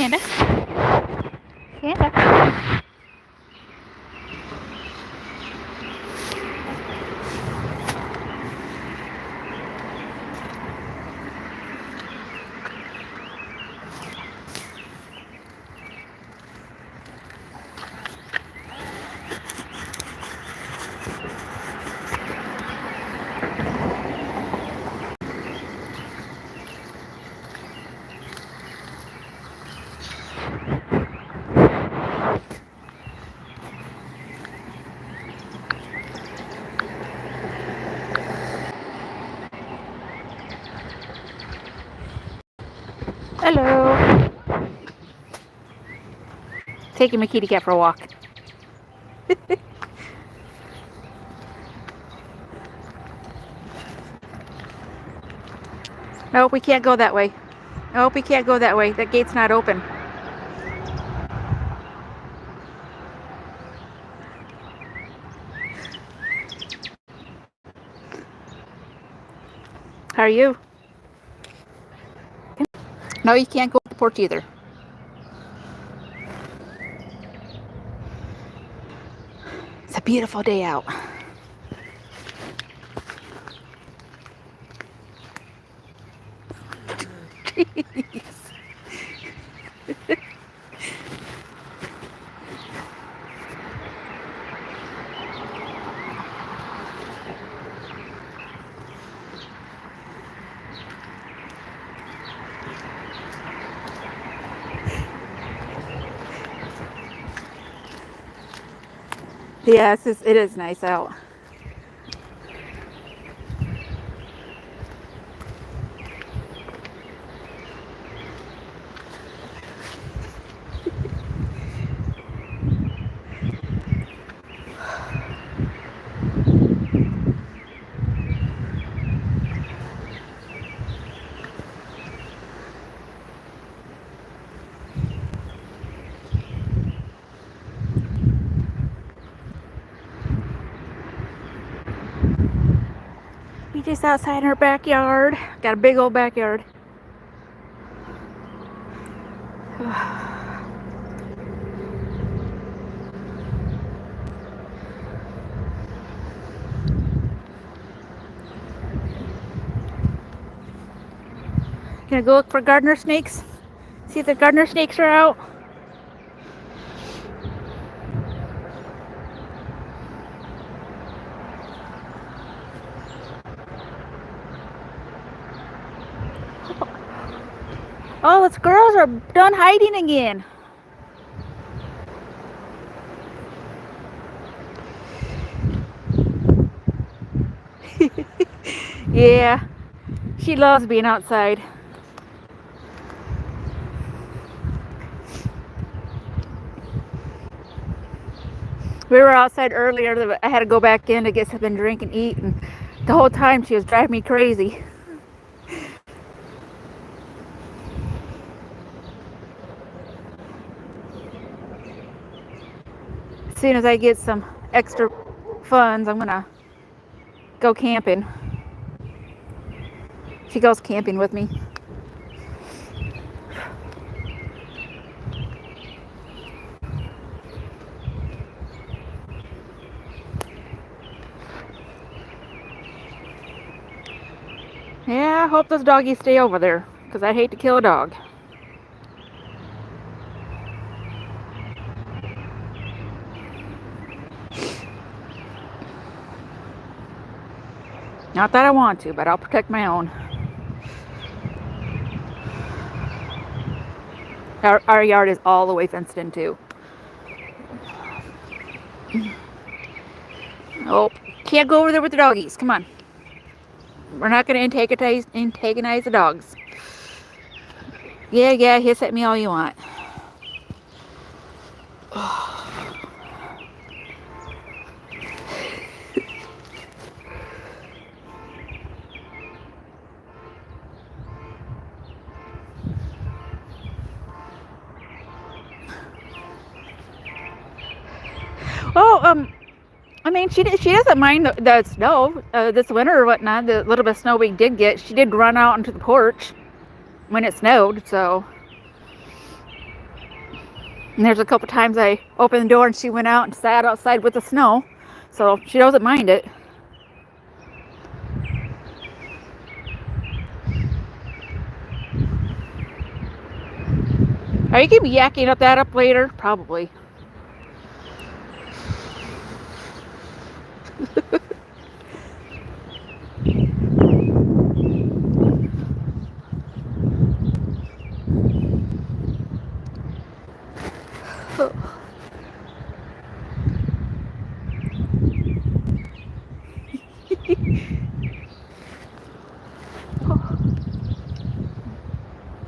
Panda. Panda. Hello. Taking my kitty cat for a walk. Nope, we can't go that way. Nope, we can't go that way. That gate's not open. How are you? No, you can't go to the porch either. It's a beautiful day out. Yes, it is nice out. We just outside our backyard. Got a big old backyard. Gonna go look for gardener snakes. See if the gardener snakes are out. Oh, the squirrels are done hiding again. Yeah, she loves being outside. We were outside earlier. I had to go back in to get something to drink and eat, and the whole time she was driving me crazy. As soon as I get some extra funds, I'm gonna go camping. She goes camping with me. Yeah, I hope those doggies stay over there, because I'd hate to kill a dog. Not that I want to, but I'll protect my own. Our yard is all the way fenced in too. Oh, can't go over there with the doggies. Come on. We're not going to antagonize the dogs. Yeah, hiss at me all you want. Oh, I mean, she doesn't mind the snow this winter or whatnot. The little bit of snow we did get, she did run out into the porch when it snowed. So And there's a couple times I opened the door and she went out and sat outside with the snow. So she doesn't mind it. Are you going to be yakking that up later? Probably.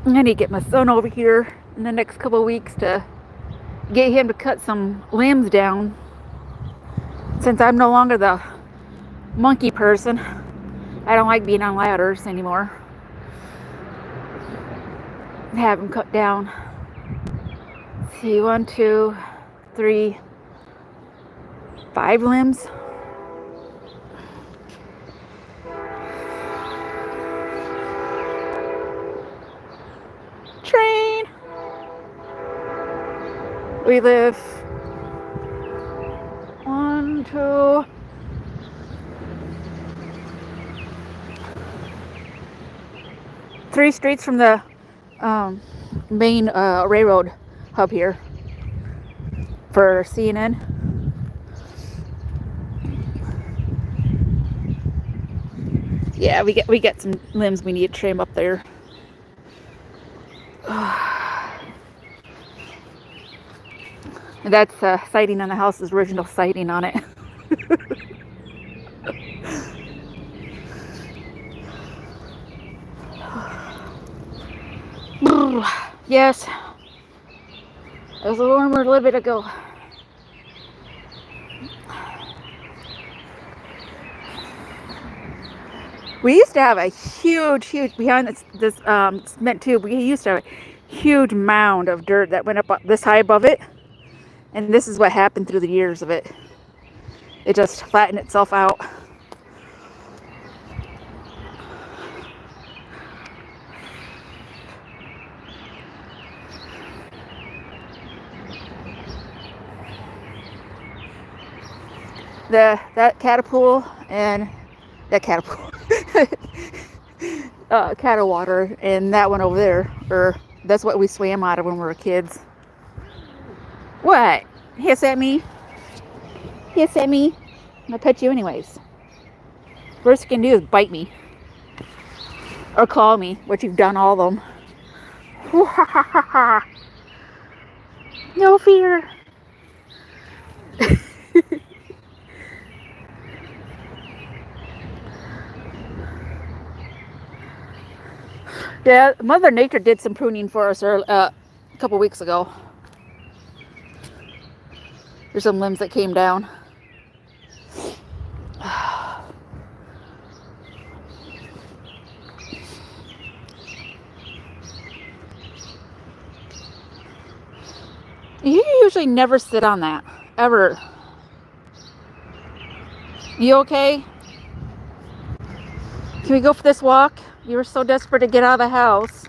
I need to get my son over here in the next couple of weeks to get him to cut some limbs down. Since I'm no longer the monkey person, I don't like being on ladders anymore. Have him cut down. Let's see, 1, 2, 3, 5 limbs. Train. We live 1, 2, 3 streets from the main railroad hub here for CNN. Yeah, we get some limbs we need to trim up there. And that's siding on the house's original siding on it. Yes, it was warmer a little bit ago. We used to have a huge behind this cement tube. We used to have a huge mound of dirt that went up this high above it, and this is what happened through the years of it. It just flattened itself out. That catapult and that catapult cattle water and that one over there, or that's what we swam out of when we were kids. What? Hiss at me? Hiss at me? I'm gonna pet you anyways. Worst you can do is bite me or claw me, which you've done all of them. No fear. Yeah, Mother Nature did some pruning for us a couple weeks ago. There's some limbs that came down. You usually never sit on that, ever. You okay? Can we go for this walk? You were so desperate to get out of the house.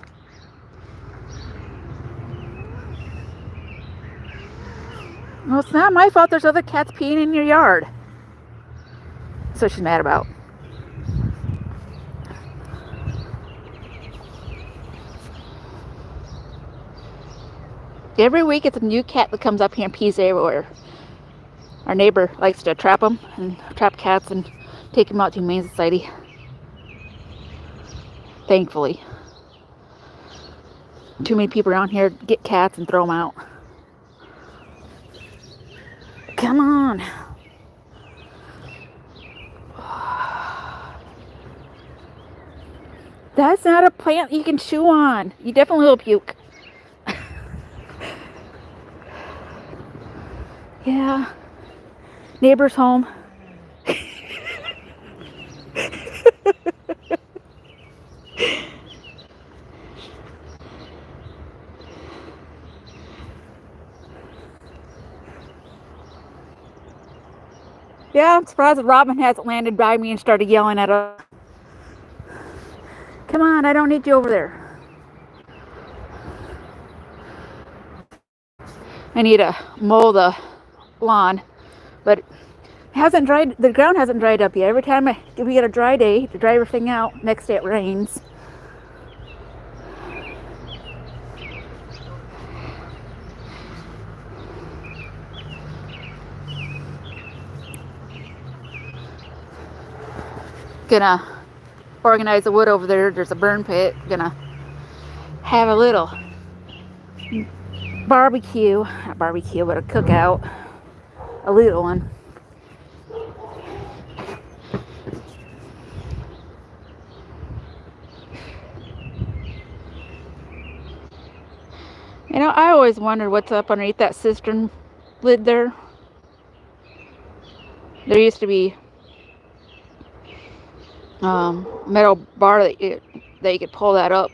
Well, it's not my fault there's other cats peeing in your yard. That's what she's mad about. Every week it's a new cat that comes up here and pees everywhere. Our neighbor likes to trap them and trap cats and take them out to Humane Society. Thankfully. Too many people around here get cats and throw them out. Come on. That's not a plant you can chew on. You definitely will puke. Yeah. Neighbor's home. Yeah, I'm surprised that Robin hasn't landed by me and started yelling at her. Come on, I don't need you over there. I need to mow the lawn, but it hasn't dried. The ground hasn't dried up yet. Every time we get a dry day to dry everything out, next day it rains. Gonna organize the wood over there. There's a burn pit. Gonna have a little barbecue, not barbecue, but a cookout, a little one. You know, I always wondered what's up underneath that cistern lid there. There used to be metal bar that you could pull that up.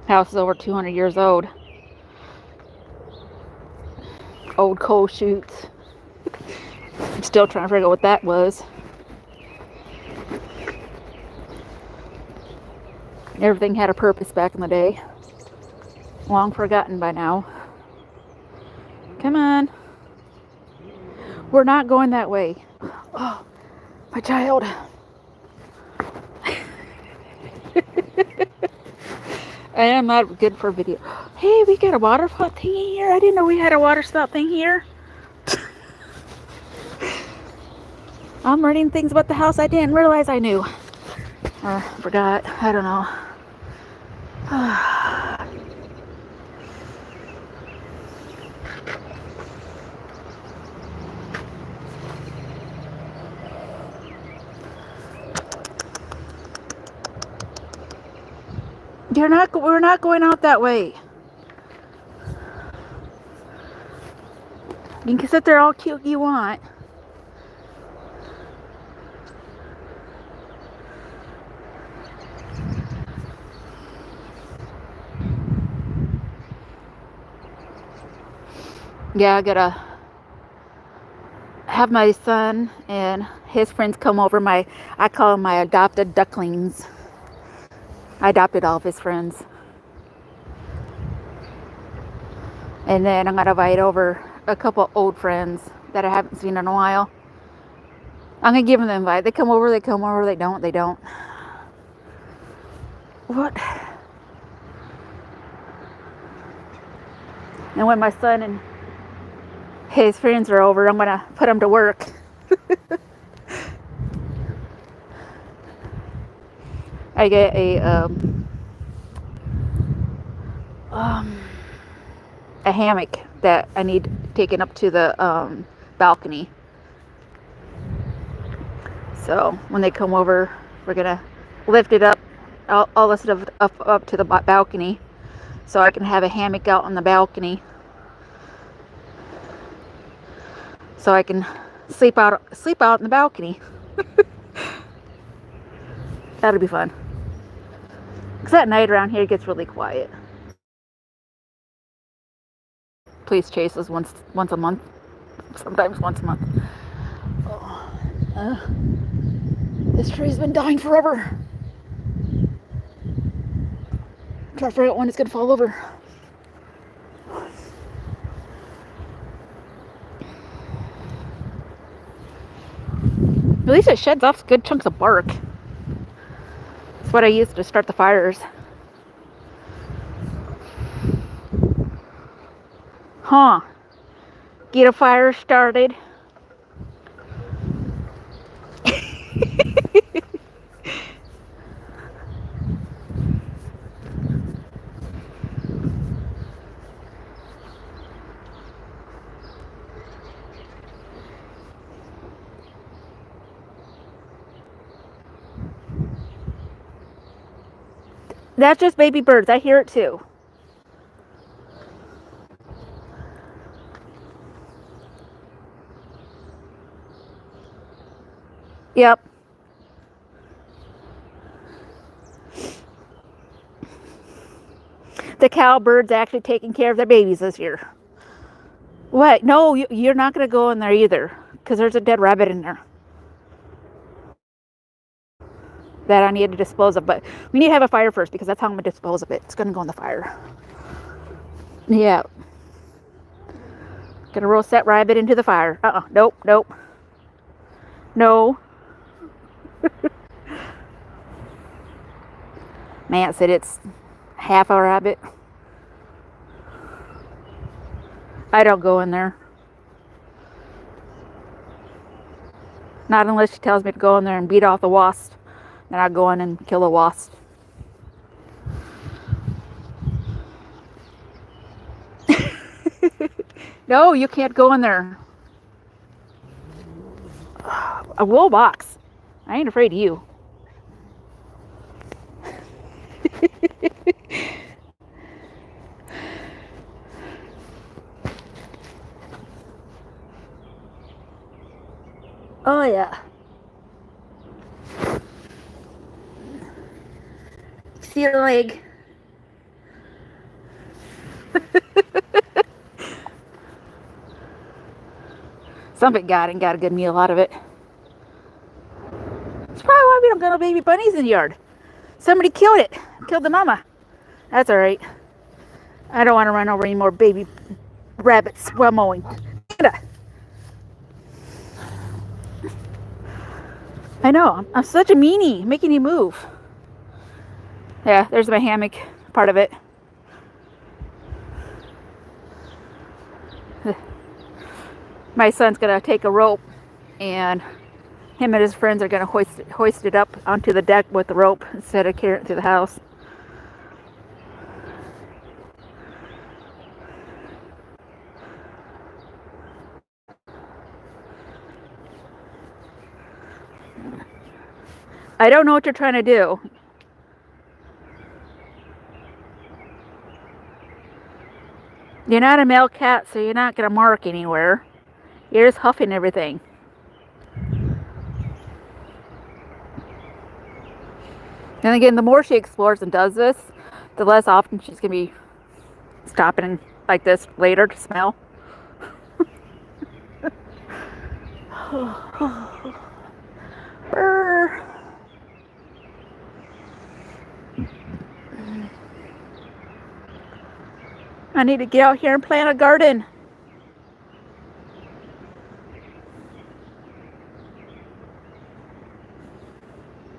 House is over 200 years old. Old coal chutes. I'm still trying to figure out what that was. Everything had a purpose back in the day. Long forgotten by now. Come on. We're not going that way. Oh, my child. I am not good for video. Hey, we got a water spout thing here. I didn't know we had a water spout thing here. I'm learning things about the house I didn't realize I knew. Or forgot. I don't know. We're not going out that way. You can sit there all cute you want. Yeah, I gotta have my son and his friends come over. I call them my adopted ducklings. I adopted all of his friends. And then I'm gonna invite over a couple old friends that I haven't seen in a while. I'm gonna give them the invite. They come over, they don't, they don't. What? And when my son and his friends are over, I'm gonna put them to work. I get a hammock that I need taken up to the balcony. So when they come over, we're gonna lift it up, all the stuff up to the balcony, so I can have a hammock out on the balcony, so I can sleep out in the balcony. That'll be fun. Because at night around here it gets really quiet. Police chase us once a month, sometimes once a month. Oh. This tree's been dying forever. I'm trying to figure out when it's gonna fall over. At least it sheds off good chunks of bark. That's what I use to start the fires. Huh. Get a fire started. That's just baby birds. I hear it too. Yep. The cowbird's actually taking care of their babies this year. What? No, you're not going to go in there either, because there's a dead rabbit in there. that I need to dispose of. But we need to have a fire first because that's how I'm going to dispose of it. It's going to go in the fire. Yeah. Gonna roast that rabbit into the fire. Nope, nope. No. Matt said it's half a rabbit. I don't go in there. Not unless she tells me to go in there and beat off the wasp. Then I go in and kill a wasp. No, you can't go in there. A wool box. I ain't afraid of you. Oh yeah. See your leg. Somebody got it and got a good meal out of it. That's probably why we don't got no baby bunnies in the yard. Somebody killed it. Killed the mama. That's alright. I don't want to run over any more baby rabbits while mowing. I know. I'm such a meanie. Making you move. Yeah, there's my hammock part of it. My son's going to take a rope and him and his friends are going to hoist it up onto the deck with the rope instead of carrying it through the house. I don't know what you're trying to do. You're not a male cat, so you're not going to mark anywhere. You're just huffing everything. And again, the more she explores and does this, the less often she's going to be stopping like this later to smell. Brr. I need to get out here and plant a garden.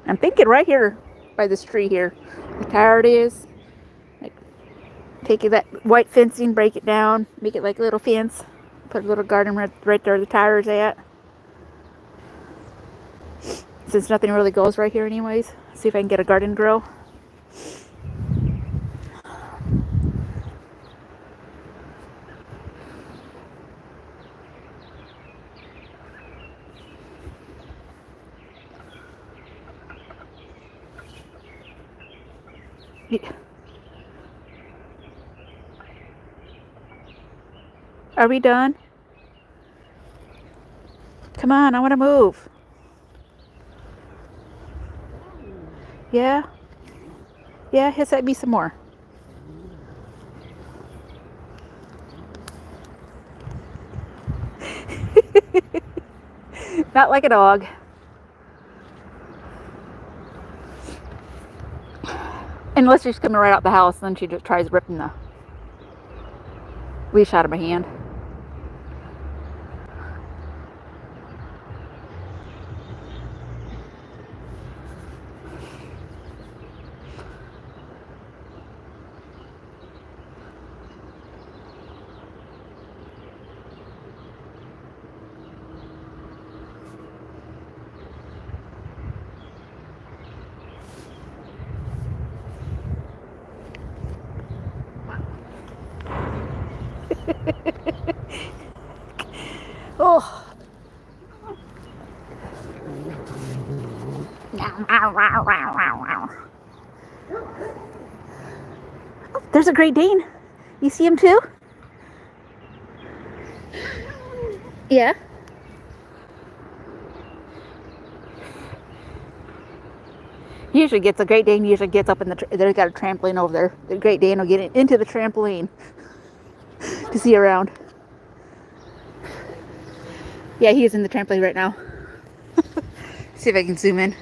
I'm thinking right here by this tree here. Look how hard it is. Like, take that white fencing, break it down, make it like a little fence. Put a little garden right there the tires at. Since nothing really goes right here anyways. See if I can get a garden grow. Yeah. Are we done? Come on, I want to move. Yeah? Yeah, hiss at me some more. Not like a dog. Unless she's coming right out the house, then she just tries ripping the leash out of my hand. Oh. Oh, there's a Great Dane. You see him too? Yeah. He usually gets, a Great Dane usually gets up in the, there's got a trampoline over there. The Great Dane will get into the trampoline to see around. Yeah, he is in the trampoline right now. See if I can zoom in.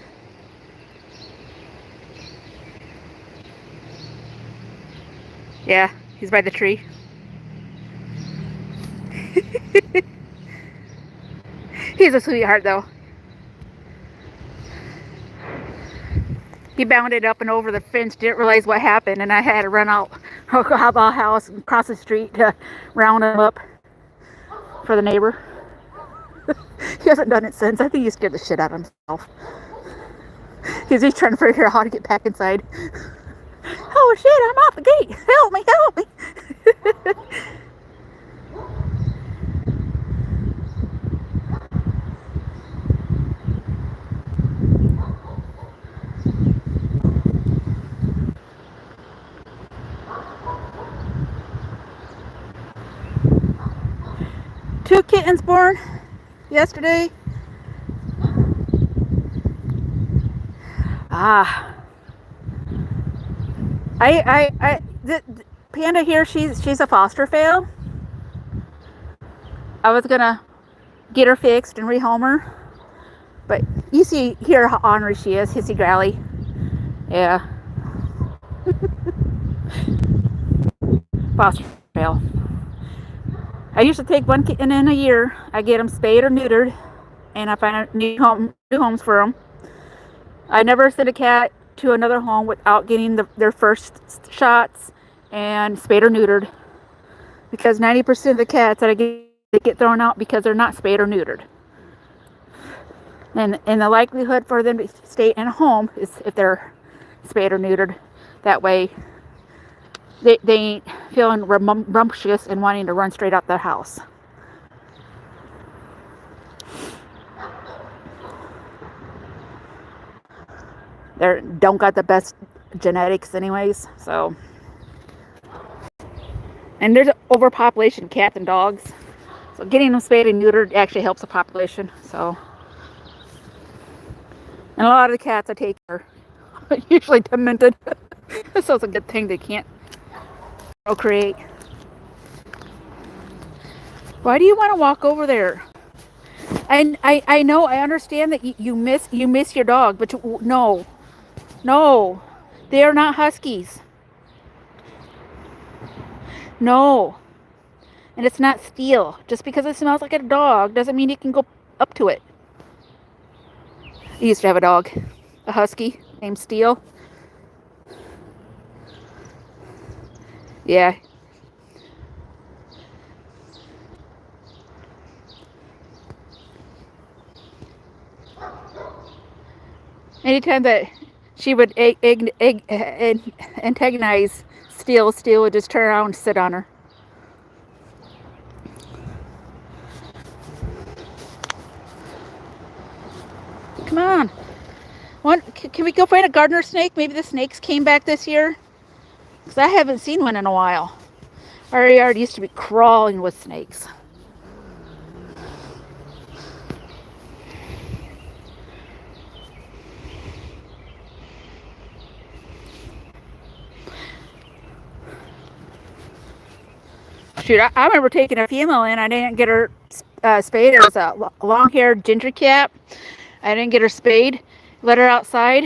Yeah, he's by the tree. He's a sweetheart, though. He bounded up and over the fence, didn't realize what happened, and I had to run out of the house and across the street to round him up for the neighbor. He hasn't done it since. I think he scared the shit out of himself. He's trying to figure out how to get back inside. Oh shit, I'm off the gate. Help me, help me. 2 kittens born yesterday. Ah. The Panda here, she's a foster fail. I was gonna get her fixed and rehome her, but you see here how ornery she is, hissy growly. Yeah. Foster fail. I used to take 1 kitten in a year. I get them spayed or neutered, and I find new homes for them. I never send a cat to another home without getting their first shots and spayed or neutered, because 90% of the cats that I get thrown out because they're not spayed or neutered. And the likelihood for them to stay in a home is if they're spayed or neutered. That way they ain't feeling rambunctious and wanting to run straight out the house. They don't got the best genetics anyways, so. And there's an overpopulation of cats and dogs, so getting them spayed and neutered actually helps the population. So, and a lot of the cats I take are usually demented, so it's a good thing they can't procreate. Why do you want to walk over there? And I know, I understand that you miss your dog, but no, they are not huskies. No. And it's not Steel. Just because it smells like a dog doesn't mean you can go up to it. I used to have a dog, a husky named Steel. Yeah. Anytime that she would antagonize Steel would just turn around and sit on her. Come on. Can we go find a gardener snake? Maybe the snakes came back this year? Because I haven't seen one in a while. Our yard used to be crawling with snakes. Shoot, I remember taking a female in. I didn't get her spayed. It was a long-haired ginger cat. I didn't get her spayed. Let her outside,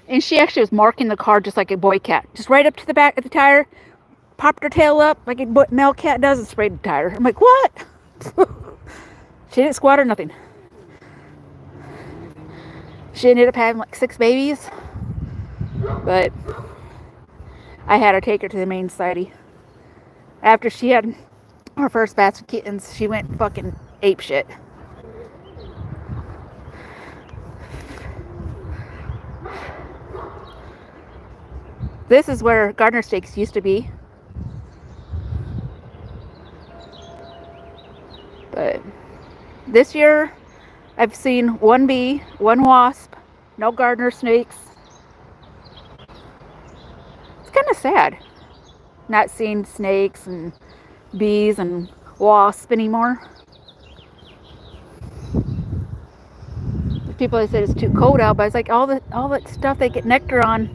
and she actually was marking the car just like a boy cat. Just right up to the back of the tire, popped her tail up like a male cat does and sprayed the tire. I'm like, what? She didn't squat or nothing. She ended up having like 6 babies, but I had her take her to the main society. After she had her first batch of kittens, she went fucking apeshit. This is where gardener snakes used to be. But this year, I've seen 1 bee, 1 wasp, no gardener snakes. It's kind of sad not seeing snakes and bees and wasps anymore. People have said it's too cold out, but it's like all that stuff they get nectar on,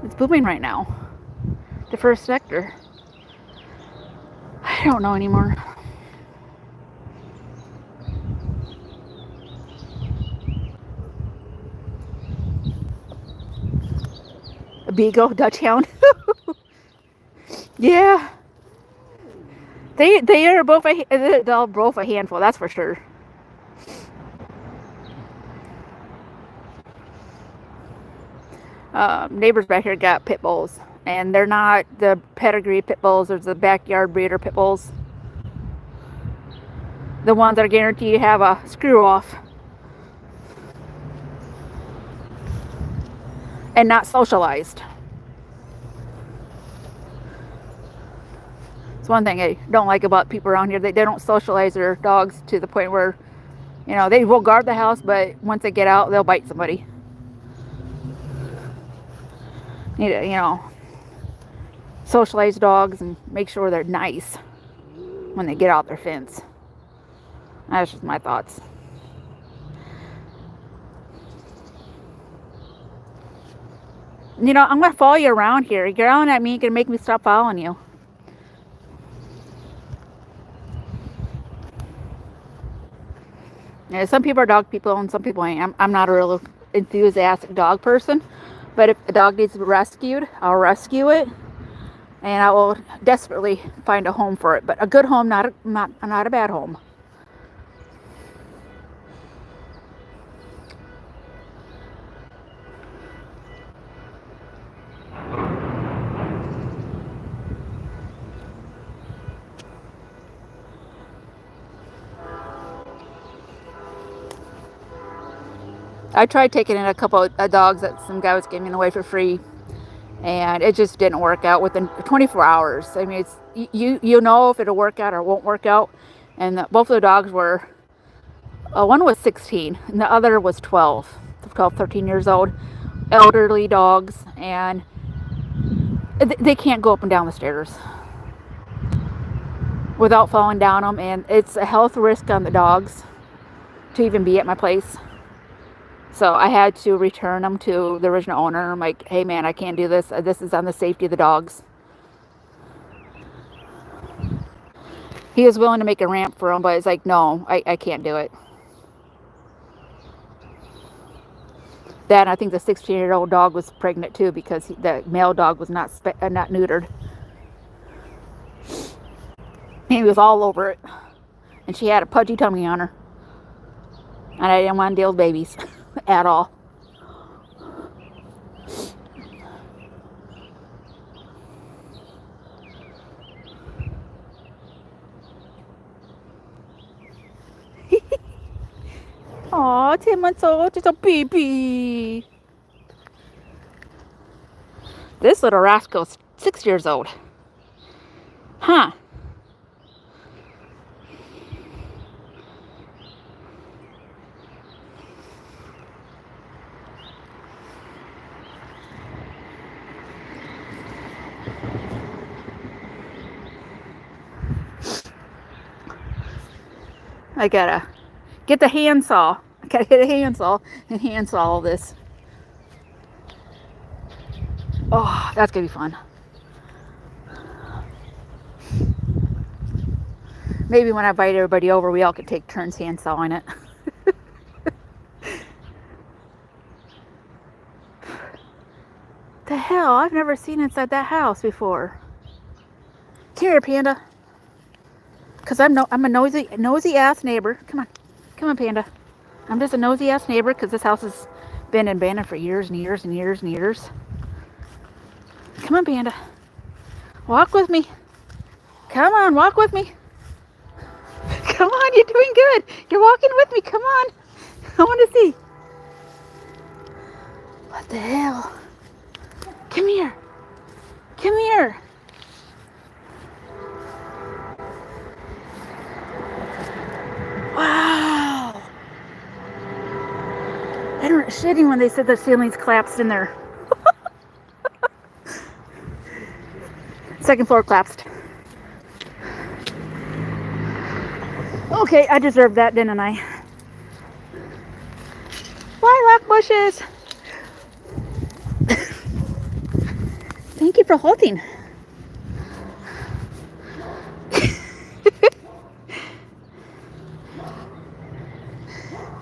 it's booming right now. The first nectar. I don't know anymore. A beagle, Dutch hound. Yeah. They are both they're both a handful, that's for sure. Neighbors back here got pit bulls, and they're not the pedigree pit bulls. There's the backyard breeder pit bulls, the ones that are guaranteed to have a screw off and not socialized. It's one thing I don't like about people around here. They don't socialize their dogs to the point where, they will guard the house, but once they get out, they'll bite somebody. Need to, socialize dogs and make sure they're nice when they get out their fence. That's just my thoughts. I'm gonna follow you around here. You're yelling at me, you're gonna make me stop following you. Yeah, some people are dog people and some people ain't. I'm not a real enthusiastic dog person, but if a dog needs rescued, I'll rescue it, and I will desperately find a home for it. But a good home, not a bad home. I tried taking in a couple of dogs that some guy was giving away for free, and it just didn't work out within 24 hours. I mean, it's you know if it'll work out or won't work out. And both of the dogs were, one was 16 and the other was 12, 13 years old, elderly dogs, and they can't go up and down the stairs without falling down them, and it's a health risk on the dogs to even be at my place. So I had to return them to the original owner. I'm like, hey man, I can't do this. This is on the safety of the dogs. He was willing to make a ramp for them, but it's like, no, I can't do it. That, and I think the 16-year-old dog was pregnant too, because the male dog was not neutered. He was all over it, and she had a pudgy tummy on her, and I didn't want to deal with babies at all. Aw, 10 months old, just a baby. This little rascal's 6 years old. Huh. I gotta get the handsaw. I gotta get a handsaw and handsaw all this. Oh, that's gonna be fun. Maybe when I invite everybody over, we all could take turns handsawing it. The hell? I've never seen inside that house before. Come here, Panda. Cause I'm a nosy ass neighbor. Come on, Panda. I'm just a nosy ass neighbor because this house has been abandoned for years and years and years and years. Come on, Panda. Walk with me. Come on, walk with me. Come on, you're doing good. You're walking with me. Come on. I want to see. What the hell? Come here. Come here. Wow. They weren't shitting when they said the ceilings collapsed in there. Second floor collapsed. Okay, I deserved that, didn't I? Lilac bushes. Thank you for holding.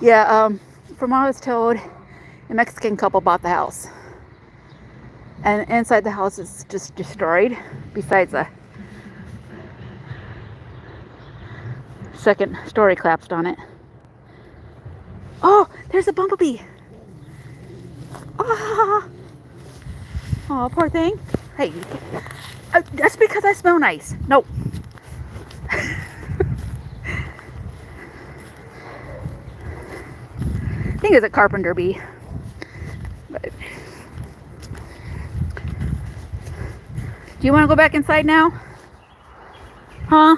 Yeah, from what I was told, a Mexican couple bought the house. And inside the house is just destroyed, besides a second story collapsed on it. Oh, there's a bumblebee. Ah, oh, poor thing. Hey, that's because I smell nice. No. I think it's a carpenter bee. But, do you want to go back inside now? Huh?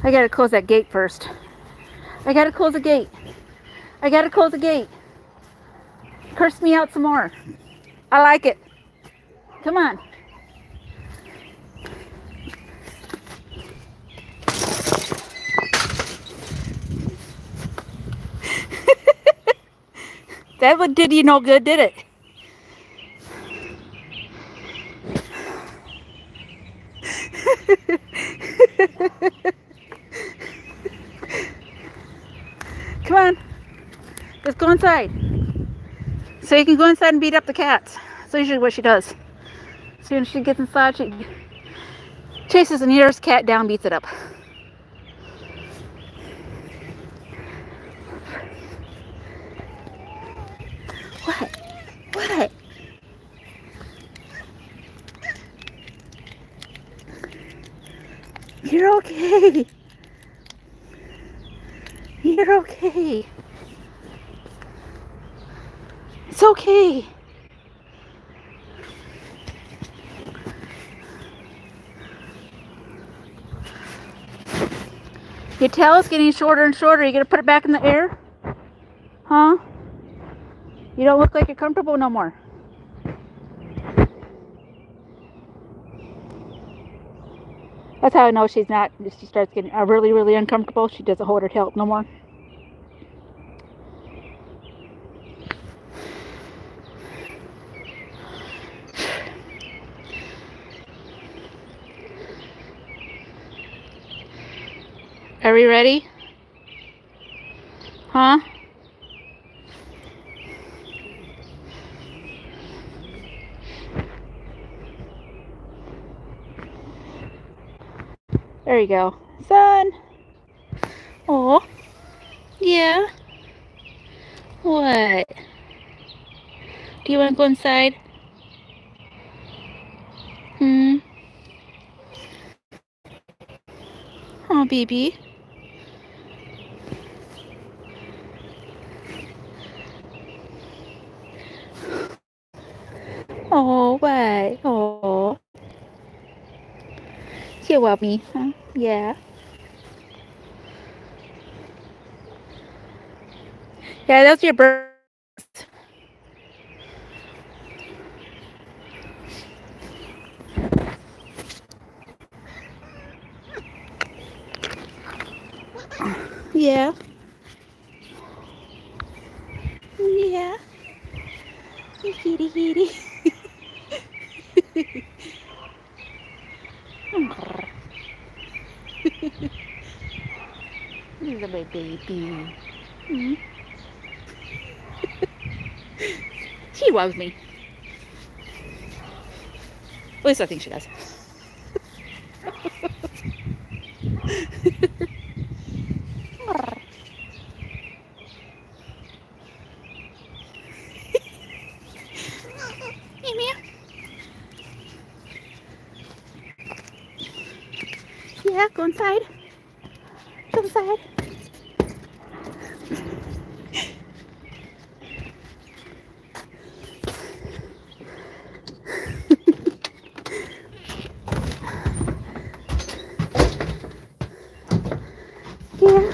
I gotta close that gate first. I gotta close the gate. I gotta close the gate. Curse me out some more. I like it. Come on. That one did you no good, did it? Come on. Let's go inside. So you can go inside and beat up the cats. That's usually what she does. As soon as she gets inside, she chases the nearest cat down, beats it up. What? What? You're okay. You're okay. It's okay. Your tail is getting shorter and shorter. You gonna put it back in the air? Huh? You don't look like you're comfortable no more. That's how I know she's not. She starts getting really, really uncomfortable. She doesn't hold her tail up no more. Are we ready? Huh? There you go. Son! Oh. Yeah? What? Do you want to go inside? Oh, baby. Oh, what? Oh. You love me, huh? Yeah. Yeah, that's your bird. Yeah. Yeah. Kitty, kitty. He's a baby. Mm-hmm. She loves me. At least I think she does. Hey, Mia. Yeah, go inside. Go inside. Yeah.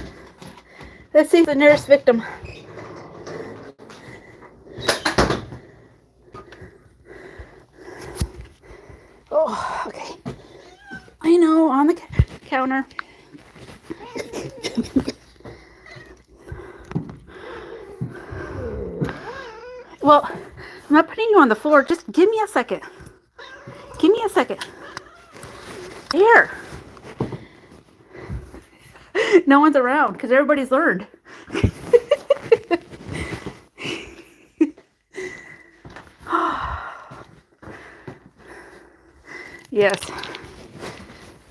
Let's see the nearest victim. Oh, okay. I know, on the counter. Well, I'm not putting you on the floor. Just give me a second. Give me a second. There. No one's around because everybody's learned. Yes.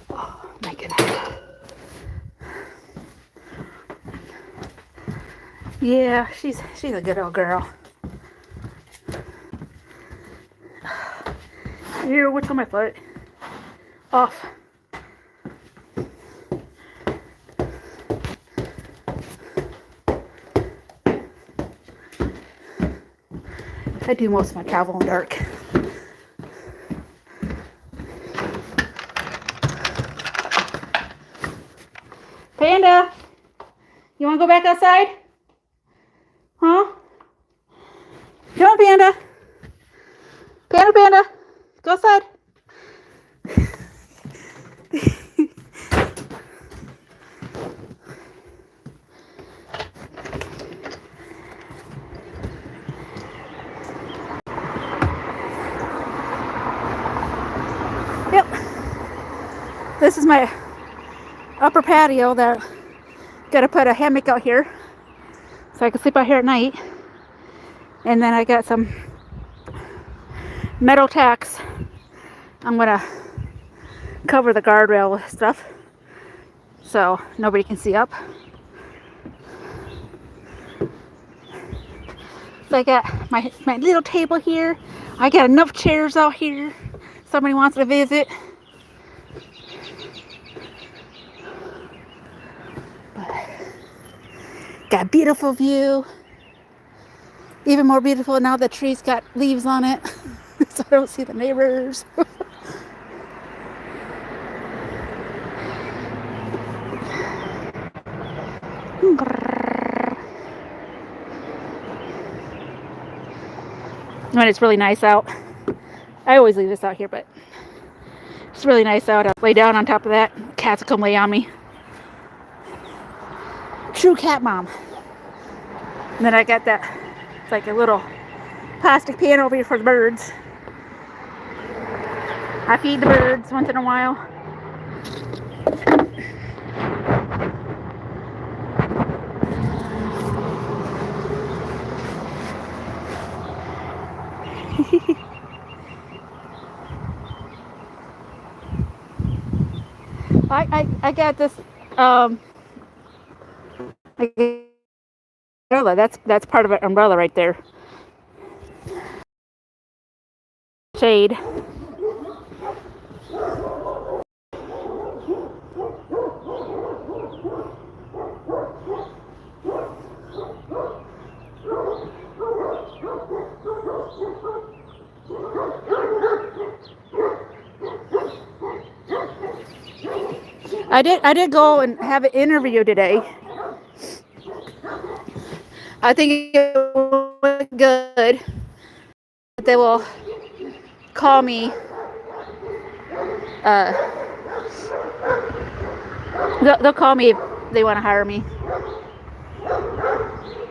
Oh my goodness. Yeah, she's a good old girl. Here, what's on my foot? Off. I do most of my travel in dark. Panda, you want to go back outside? Huh? Come on, Panda. Panda, go outside. Yep. This is my upper patio that gotta put a hammock out here so I can sleep out here at night. And then I got some metal tacks. I'm gonna cover the guardrail with stuff so nobody can see up. So I got my little table here. I got enough chairs out here. Somebody wants to visit. But got a beautiful view. Even more beautiful now the tree's got leaves on it. So I don't see the neighbors. When it's really nice out. I always leave this out here, but it's really nice out. I'll lay down on top of that. Cats will come lay on me. True cat mom. And then I got that, it's like a little plastic pan over here for the birds. I feed the birds once in a while. I got this umbrella. That's part of an umbrella right there. Shade. I did go and have an interview today. I think it was good. They will call me. They'll call me if they want to hire me.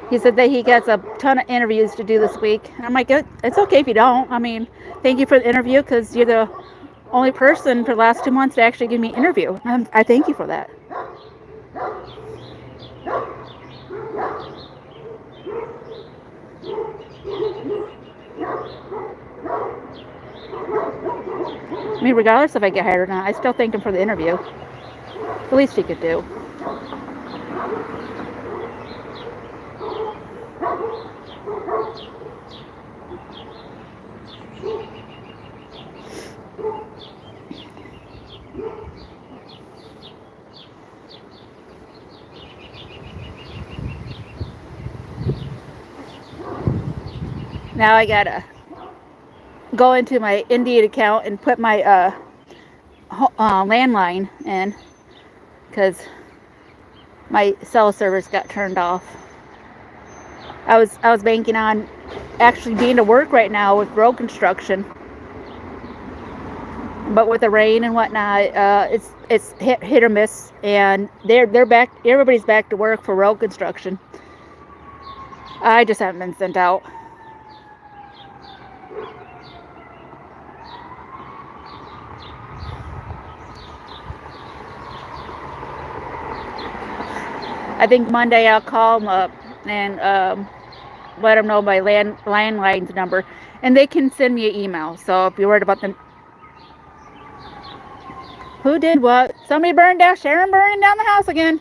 He said that he gets a ton of interviews to do this week. And I'm like, it's okay if you don't. I mean, thank you for the interview because you're the only person for the last 2 months to actually give me an interview. I thank you for that. I mean, regardless if I get hired or not, I still thank him for the interview. The least he could do. Now I gotta go into my Indeed account and put my landline in because my cell service got turned off. I was banking on actually being to work right now with road construction, but with the rain and whatnot, it's hit or miss, and they're back. Everybody's back to work for road construction. I just haven't been sent out. I think Monday I'll call them up and let them know my landline's number, and they can send me an email. So if you're worried about them, Who did what? Somebody burned down. Sharon burning down the house again.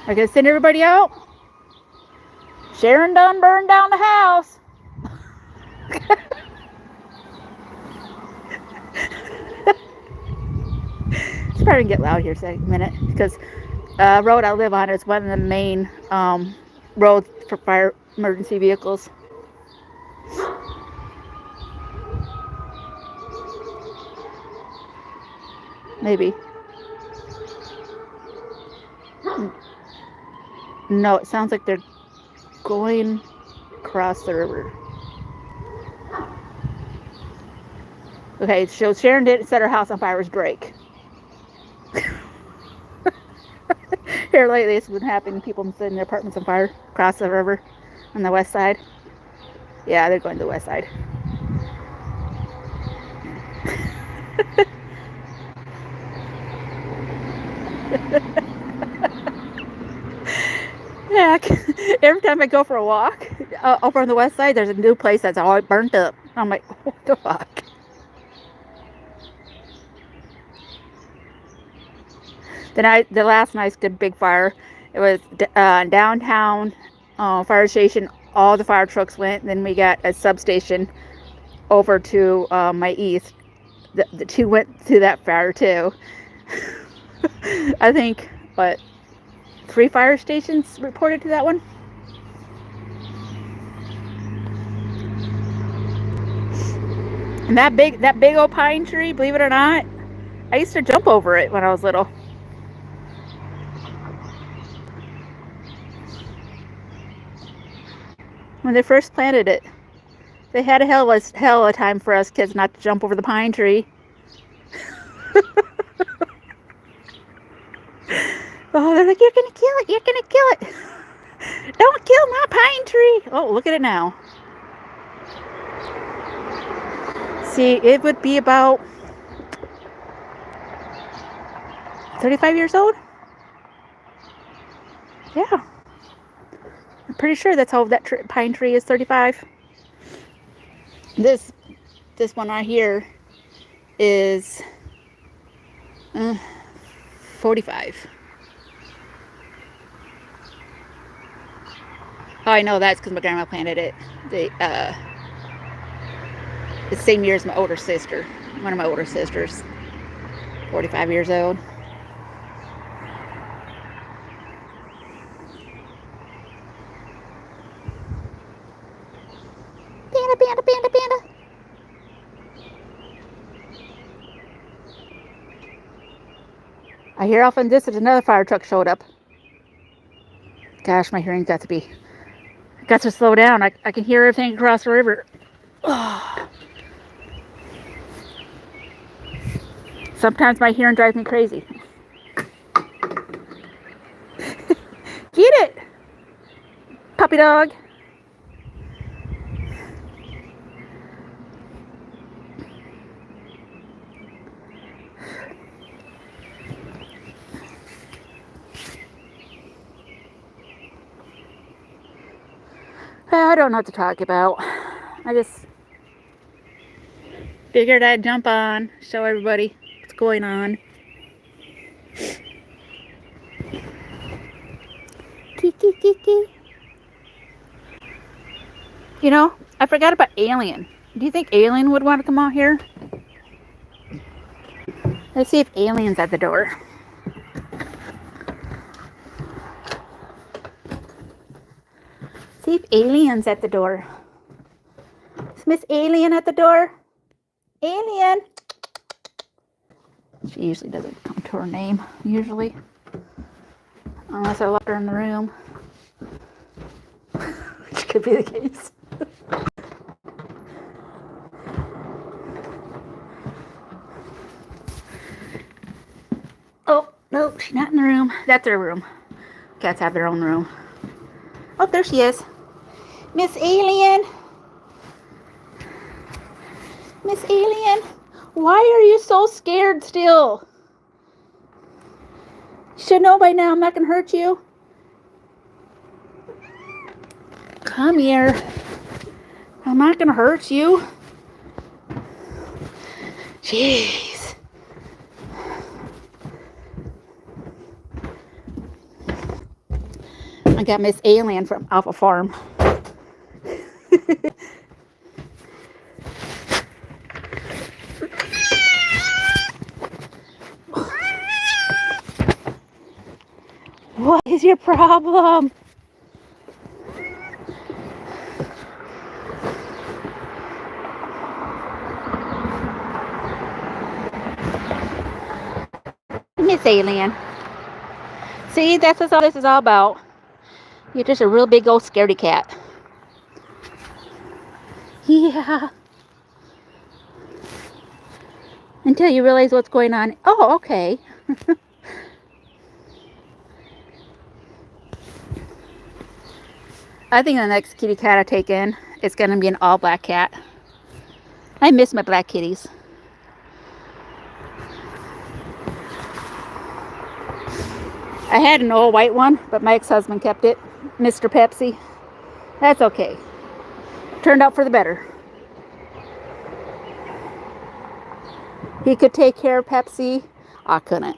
I gotta send everybody out. Sharon done burned down the house. It's probably gonna get loud here in a minute because road I live on is one of the main roads for fire emergency vehicles. Maybe. No, it sounds like they're going across the river. Okay, so Sharon didn't set her house on fire. It was Drake. Here lately, it's been happening. People setting their apartments on fire across the river on the west side. Yeah, they're going to the west side. Yeah, every time I go for a walk over on the west side, there's a new place that's all burnt up. I'm like, what the fuck? The last nice good big fire, it was downtown fire station. All the fire trucks went. Then we got a substation over to my east. The two went to that fire too. I think, but 3 fire stations reported to that one. And that big old pine tree, believe it or not, I used to jump over it when I was little. When they first planted it, they had a hell of a time for us kids not to jump over the pine tree. Oh, they're like, you're gonna kill it, you're gonna kill it. Don't kill my pine tree. Oh, look at it now. See, it would be about 35 years old. Yeah. I'm pretty sure that's how that pine tree is 35. This one right here is 45. Oh, I know that's because my grandma planted it. The same year as my older sister. One of my older sisters. 45 years old. Panda, panda, panda, panda. I hear off in the distance another fire truck showed up. Gosh, my hearing's got to slow down. I can hear everything across the river. Oh. Sometimes my hearing drives me crazy. Get it, puppy dog. I don't know what to talk about. I just figured I'd jump on, show everybody what's going on. Kiki. You know, I forgot about Alien. Do you think Alien would want to come out here? Let's see if Alien's at the door. See if Alien's at the door. Is Miss Alien at the door? Alien! She usually doesn't come to her name, usually. Unless I locked her in the room. Which could be the case. Oh, no, she's not in the room. That's her room. Cats have their own room. Oh, there she is. Miss Alien. Miss Alien, why are you so scared still? You should know by now I'm not going to hurt you. Come here. I'm not going to hurt you. Jeez. I got Miss Alien from Alpha Farm. What is your problem? Miss Alien. See, that's what all this is all about. You're just a real big old scaredy cat. Yeah. Until you realize what's going on. Oh, okay. I think the next kitty cat I take in is going to be an all black cat. I miss my black kitties. I had an old white one, but my ex-husband kept it. Mr. Pepsi. That's okay. Turned out for the better. He could take care of Pepsi. I couldn't.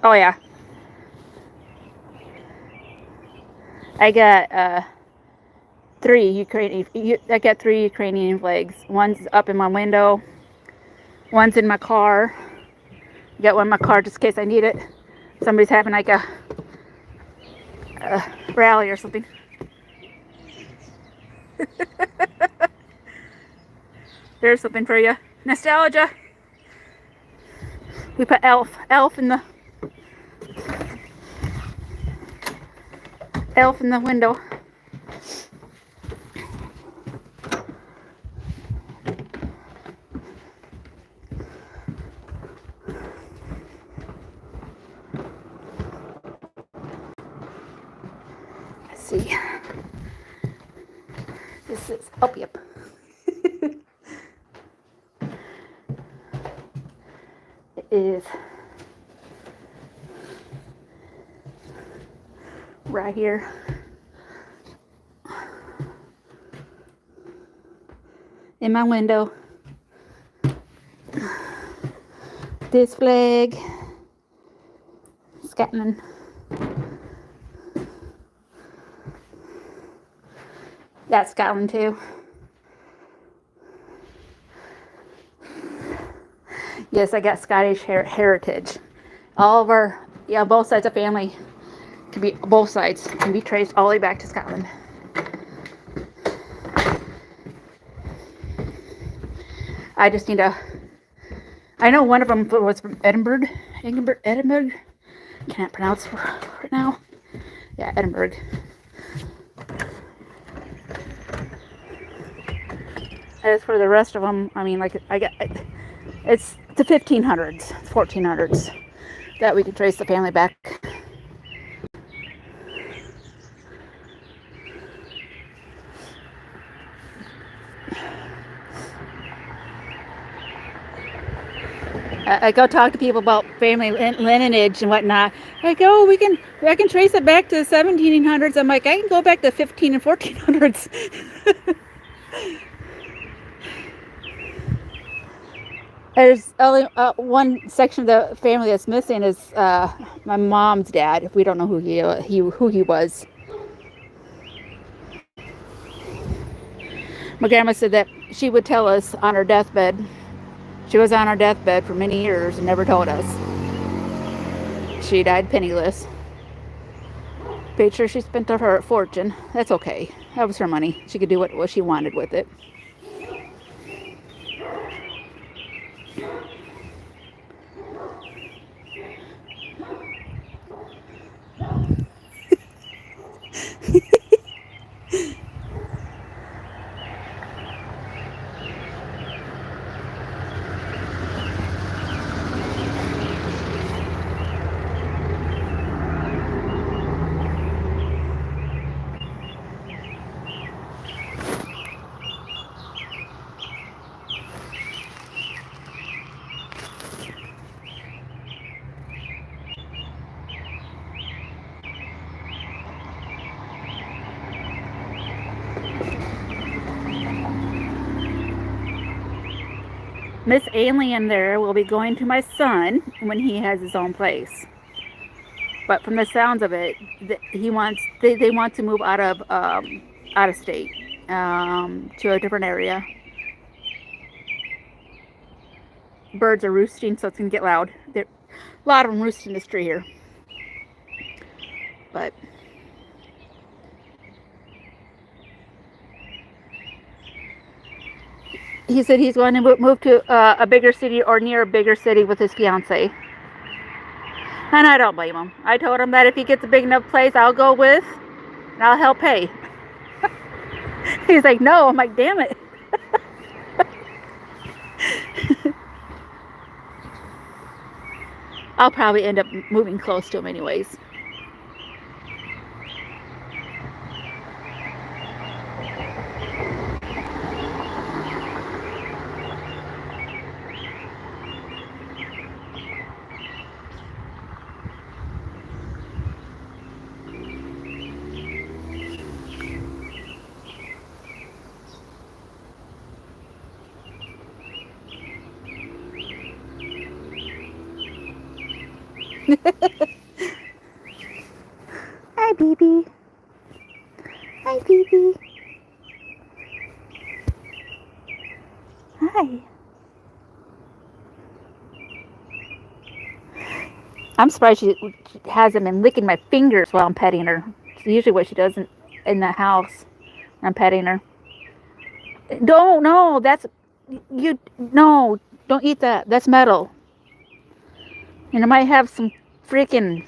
Oh yeah. I got three Ukrainian flags. One's up in my window. One's in my car. Got one in my car just in case I need it. Somebody's having like a rally or something. There's something for you. Nostalgia. We put Elf in the window. Let's see. This is yep. It is right here. In my window. This flag. Scotland. That's Scotland too. Yes, I got Scottish heritage. All of our, both sides of family both sides can be traced all the way back to Scotland. I just need to, I know one of them was from Edinburgh. Can't pronounce right now. Yeah, Edinburgh. As for the rest of them, I mean, like, it's the 1500s, 1400s that we can trace the family back. I go talk to people about family lineage and whatnot. I go, I can trace it back to the 1700s. I'm like, I can go back to 15 and 1400s. There's only one section of the family that's missing is my mom's dad. We don't know who he was. My grandma said that she would tell us on her deathbed. She was on her deathbed for many years and never told us. She died penniless. Paid sure she spent her fortune. That's okay. That was her money. She could do what she wanted with it. Miss Alien there will be going to my son when he has his own place. But from the sounds of it, they want to move out of state, to a different area. Birds are roosting, so it's gonna get loud. There, a lot of them roost in this tree here. But he said he's going to move to a bigger city or near a bigger city with his fiance. And I don't blame him. I told him that if he gets a big enough place, I'll go with, and I'll help pay. He's like, no. I'm like, damn it. I'll probably end up moving close to him anyways. Hi, BB. Hi, BB. Hi. I'm surprised she hasn't been licking my fingers while I'm petting her. It's usually what she does in the house when I'm petting her. Don't, no, that's, no, don't eat that. That's metal. And it might have some freaking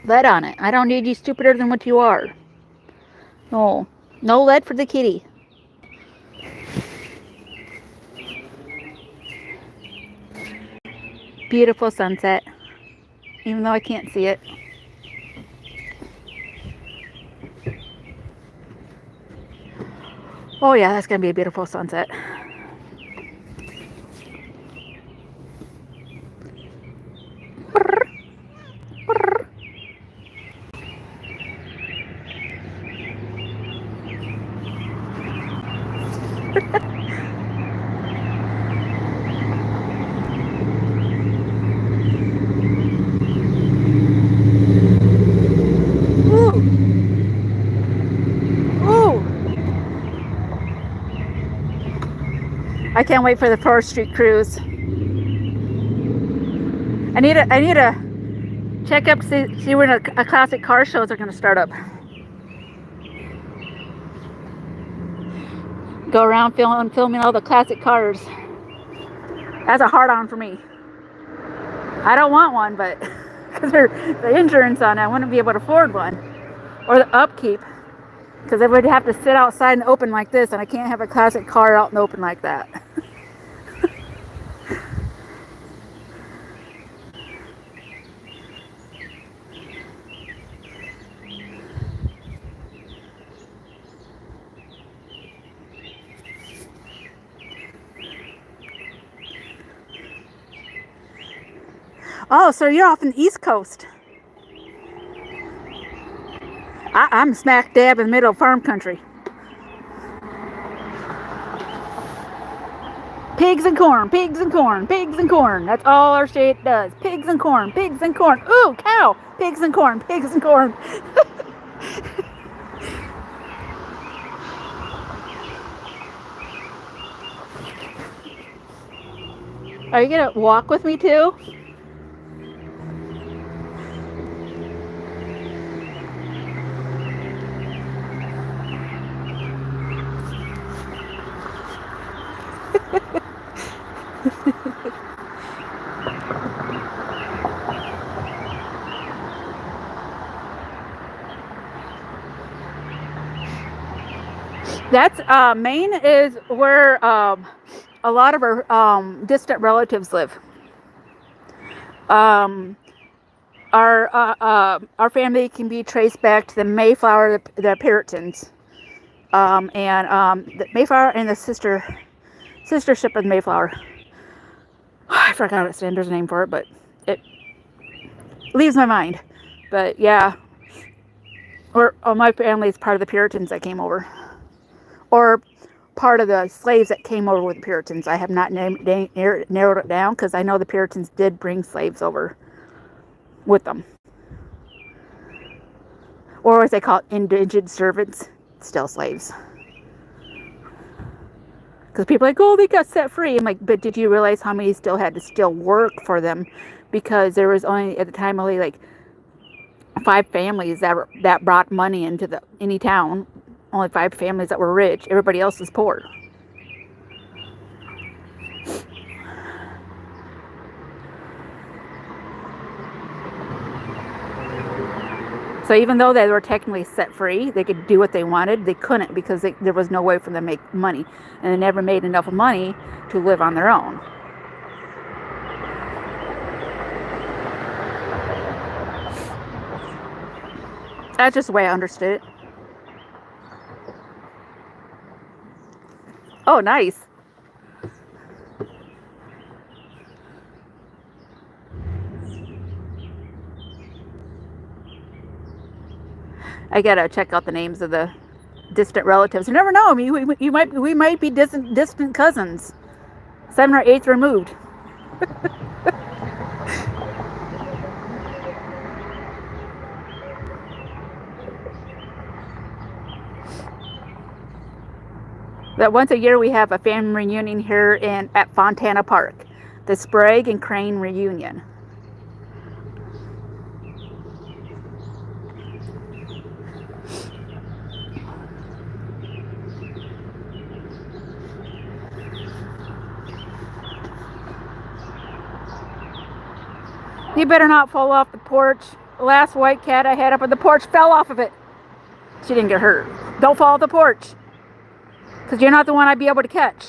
lead on it. I don't need you stupider than what you are. No. No lead for the kitty. Beautiful sunset. Even though I can't see it. Oh yeah, that's going to be a beautiful sunset. I can't wait for the 4th Street cruise. I need to check up, see when a classic car shows are going to start up. Go around filming all the classic cars. That's a hard on for me. I don't want one, but because the insurance on it, I wouldn't be able to afford one, or the upkeep, because I would have to sit outside in the open like this, and I can't have a classic car out in the open like that. Oh, so you're off in the East Coast. I'm smack dab in the middle of farm country. Pigs and corn, pigs and corn, pigs and corn. That's all our state does. Pigs and corn, pigs and corn. Ooh, cow. Pigs and corn, pigs and corn. Are you going to walk with me too? That's Maine is where a lot of our distant relatives live. Our family can be traced back to the Mayflower, the Puritans, and the Mayflower and the sister ship of the Mayflower. I forgot its standard's name for it, but it leaves my mind. But yeah, my family is part of the Puritans that came over, or part of the slaves that came over with the Puritans. I have not narrowed it down because I know the Puritans did bring slaves over with them. Or as they call it, indentured servants, still slaves. Because people are like, oh, they got set free. I'm like, but did you realize how many still had to still work for them? Because there was only, at the time, only like 5 families that brought money into any town. Only 5 families that were rich. Everybody else was poor. So even though they were technically set free, they could do what they wanted, they couldn't because there was no way for them to make money. And they never made enough money to live on their own. That's just the way I understood it. Oh, nice. I gotta check out the names of the distant relatives. You never know. I mean, we might be distant cousins, 7 or 8 removed. That once a year we have a family reunion here at Fontana Park, the Sprague and Crane reunion. You better not fall off the porch. The last white cat I had up on the porch fell off of it. She didn't get hurt. Don't fall off the porch. Because you're not the one I'd be able to catch.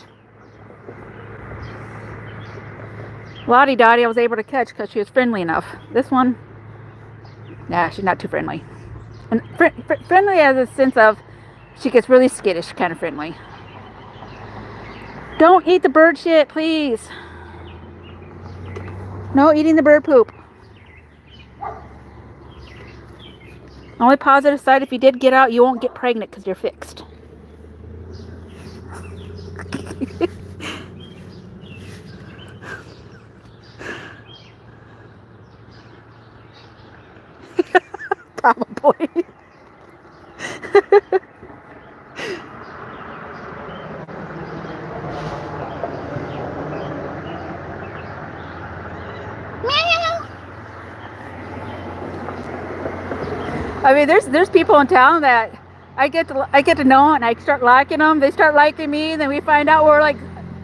Lottie Dottie I was able to catch because she was friendly enough. This one, nah, she's not too friendly. And friendly has a sense of she gets really skittish kind of friendly. Don't eat the bird shit, please. No eating the bird poop. Only positive side, if you did get out, you won't get pregnant because you're fixed. Probably. I mean, there's people in town that I get to know and I start liking them. They start liking me, and then we find out we're like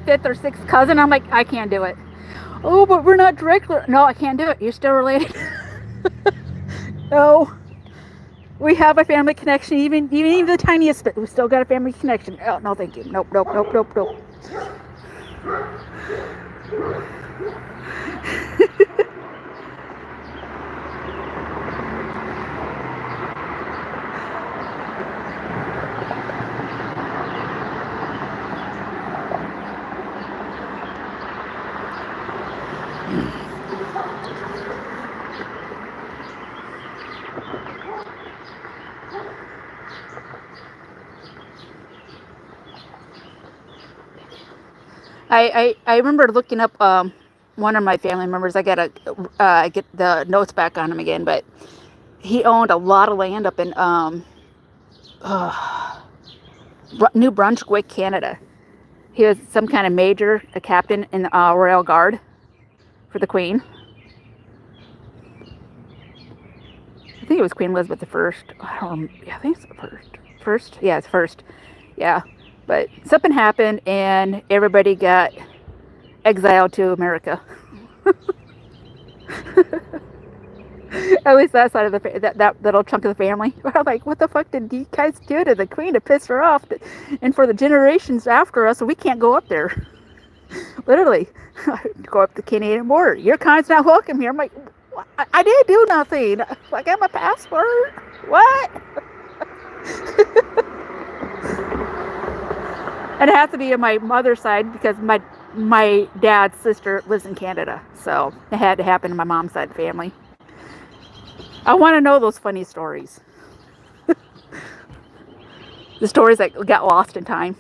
5th or 6th cousin. I'm like, I can't do it. Oh, but we're not directly. No, I can't do it. You're still related. No, we have a family connection. Even the tiniest bit, we still got a family connection. Oh no, thank you. Nope. I remember looking up one of my family members. I gotta get the notes back on him again, but he owned a lot of land up in New Brunswick, Canada. He was some kind of major, a captain in the Royal Guard for the Queen. I think it was Queen Elizabeth I. I think it's the first. Yeah, it's first. Yeah. But something happened and everybody got exiled to America. At least that side of that little chunk of the family. We're like, what the fuck did you guys do to the Queen to piss her off? And for the generations after us, we can't go up there. Literally, go up the Canadian border. Your kind's not welcome here. I'm like, I didn't do nothing. I got my passport. What? And it has to be on my mother's side because my dad's sister lives in Canada. So it had to happen to my mom's side of the family. I want to know those funny stories. The stories that got lost in time.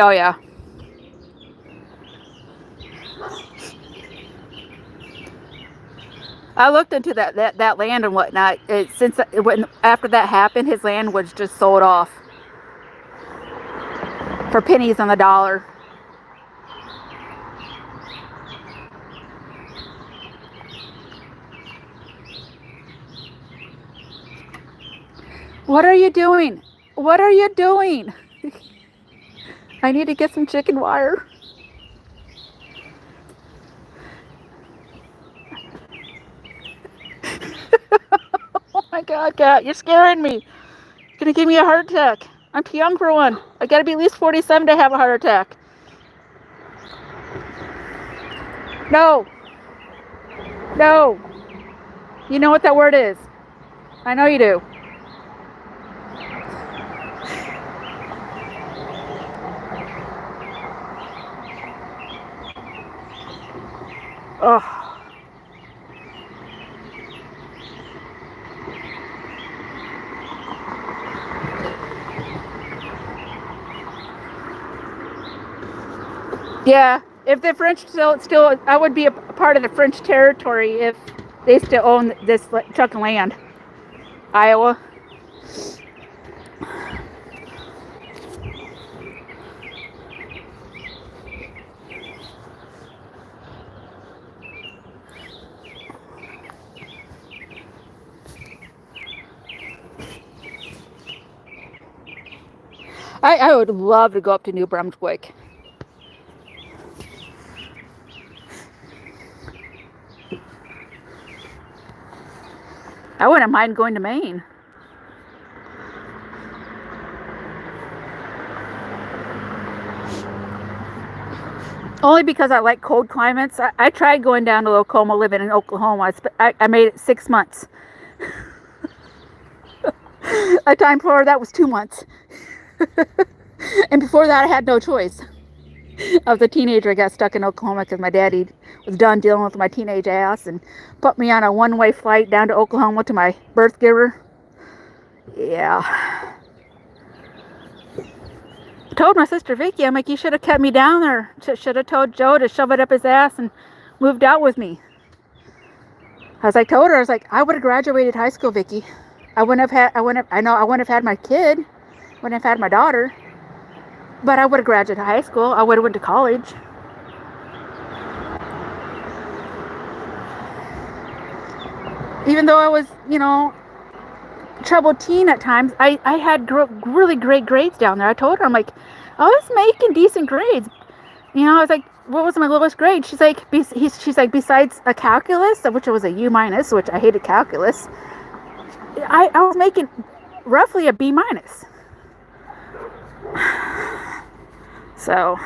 Oh yeah. I looked into that land and whatnot. When after that happened, his land was just sold off for pennies on the dollar. What are you doing? What are you doing? I need to get some chicken wire. Oh my God, Cat, you're scaring me. You're gonna give me a heart attack. I'm too young for one. I gotta be at least 47 to have a heart attack. No. No. You know what that word is. I know you do. Oh. Yeah, if the French still, I would be a part of the French territory if they still own this chunk of land, Iowa. I would love to go up to New Brunswick. I wouldn't mind going to Maine. Only because I like cold climates. I tried going down to Oklahoma, living in Oklahoma. I made it 6 months. A time before that was 2 months. And before that, I had no choice. I was a teenager. I got stuck in Oklahoma because my daddy was done dealing with my teenage ass and put me on a one-way flight down to Oklahoma to my birth giver. Yeah. I told my sister Vicky, I'm like, you should have kept me down there. Should have told Joe to shove it up his ass and moved out with me. I told her, I was like, I would have graduated high school, Vicky. I wouldn't have had my kid, wouldn't have had my daughter, but I would have graduated high school. I would have went to college. Even though I was, troubled teen at times, I had really great grades down there. I told her, I'm like, I was making decent grades. I was like, what was my lowest grade? She's like, besides a calculus, which was a U minus, which I hated calculus, I was making roughly a B minus. So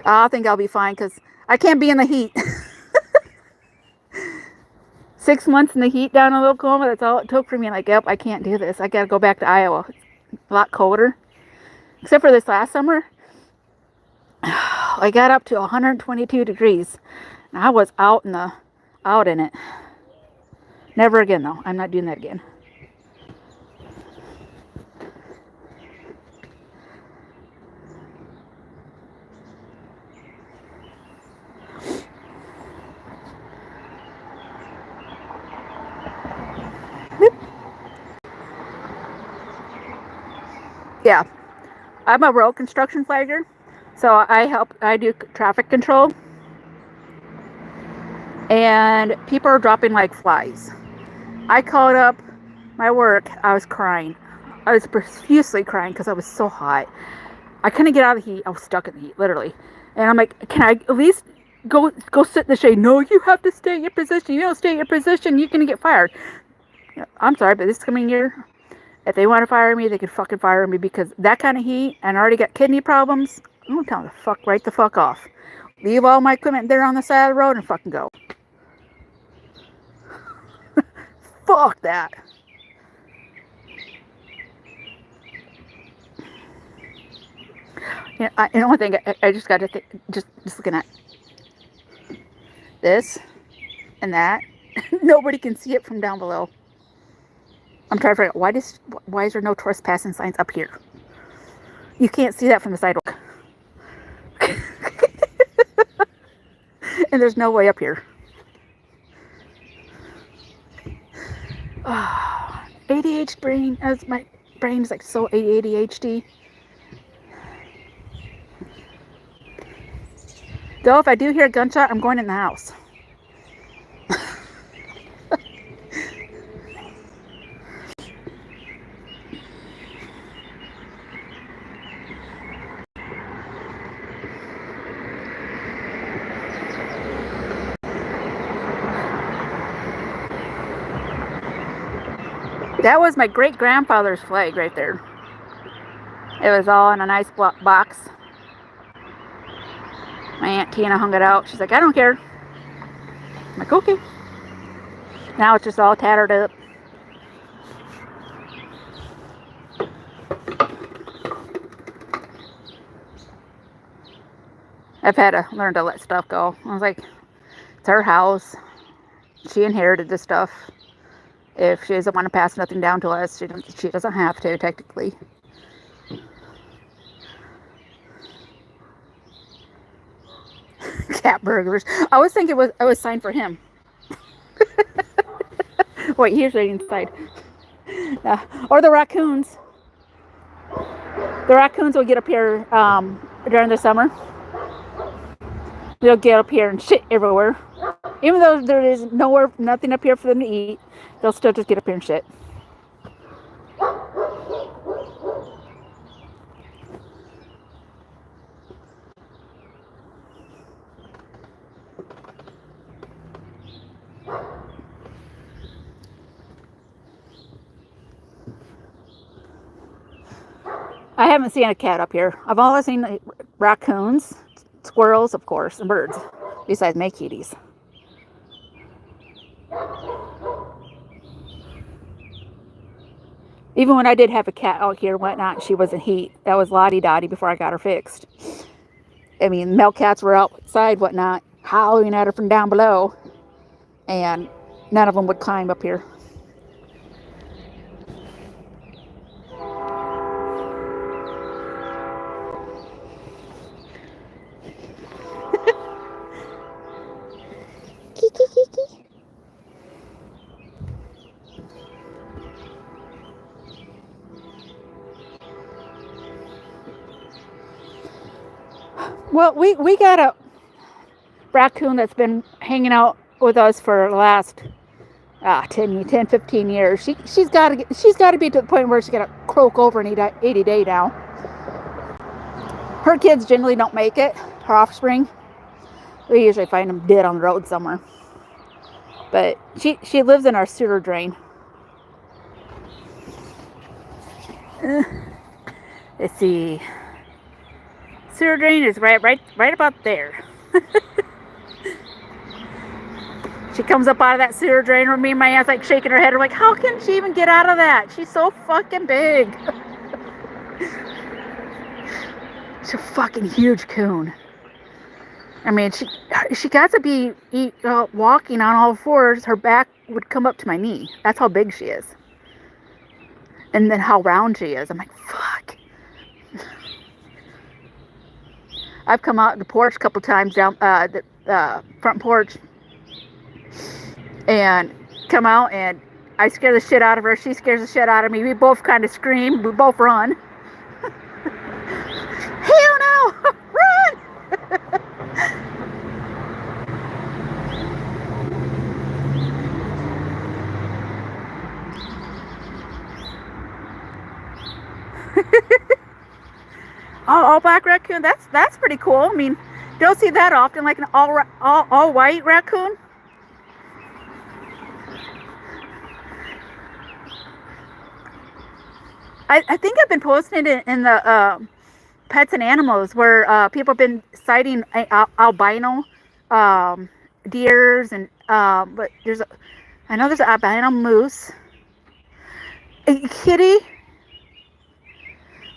I think I'll be fine because I can't be in the heat. 6 months in the heat down in Oklahoma, that's all it took for me. Like, yep, I can't do this. I got to go back to Iowa. It's a lot colder. Except for this last summer, I got up to 122 degrees. And I was out in it. Never again, though. I'm not doing that again. Yeah, I'm a road construction flagger, so I do traffic control, and people are dropping like flies. I called up my work. I was crying. I was profusely crying because I was so hot. I couldn't get out of the heat. I was stuck in the heat, literally. And I'm like, can I at least go sit in the shade? No, you have to stay in your position. You don't stay in your position, you're gonna get fired. I'm sorry, but this coming year, if they want to fire me, they can fucking fire me, because that kind of heat, and I already got kidney problems. I'm gonna tell them to fuck right the fuck off. Leave all my equipment there on the side of the road and fucking go. Fuck that. The only thing I just got to think, just looking at this and that, nobody can see it from down below. I'm trying to figure out why is there no trespassing signs up here? You can't see that from the sidewalk. And there's no way up here. Oh, ADHD brain, as my brain is like so ADHD. Though if I do hear a gunshot, I'm going in the house. That was my great-grandfather's flag right there. It was all in a nice box. My Aunt Tina hung it out. She's like, I don't care. I'm like, okay. Now it's just all tattered up. I've had to learn to let stuff go. I was like, it's her house. She inherited this stuff. If she doesn't want to pass nothing down to us, she doesn't have to, technically. Cat burglars. I was thinking it was signed for him. Wait, he's right inside. Or the raccoons. The raccoons will get up here during the summer. They'll get up here and shit everywhere. Even though there is nothing up here for them to eat, they'll still just get up here and shit. I haven't seen a cat up here. I've always seen raccoons, squirrels, of course, and birds, besides my kitties. Even when I did have a cat out here and whatnot, she was in heat. That was Lottie Dottie before I got her fixed. I mean, male cats were outside, whatnot, howling at her from down below. And none of them would climb up here. Kiki. Well, we got a raccoon that's been hanging out with us for the last 10, 15 years. She's got to be to the point where she's got to croak over an 80 day now. Her kids generally don't make it. Her offspring, we usually find them dead on the road somewhere. But she lives in our sewer drain. Let's see. Sewer drain is right about there. She comes up out of that sewer drain with me and my aunt's like shaking her head. I'm like, how can she even get out of that? She's so fucking big. She's a fucking huge coon. I mean, she got to be walking on all fours. Her back would come up to my knee. That's how big she is. And then how round she is. I'm like, fuck. I've come out the porch a couple times down the front porch and come out and I scare the shit out of her. She scares the shit out of me. We both kind of scream. We both run. Hell no! Run! all black raccoon. That's pretty cool. I mean, don't see that often, like an all white raccoon. I think I've been posting it in the Pets and Animals where people have been citing albino deers and but I know there's an albino moose. Kitty,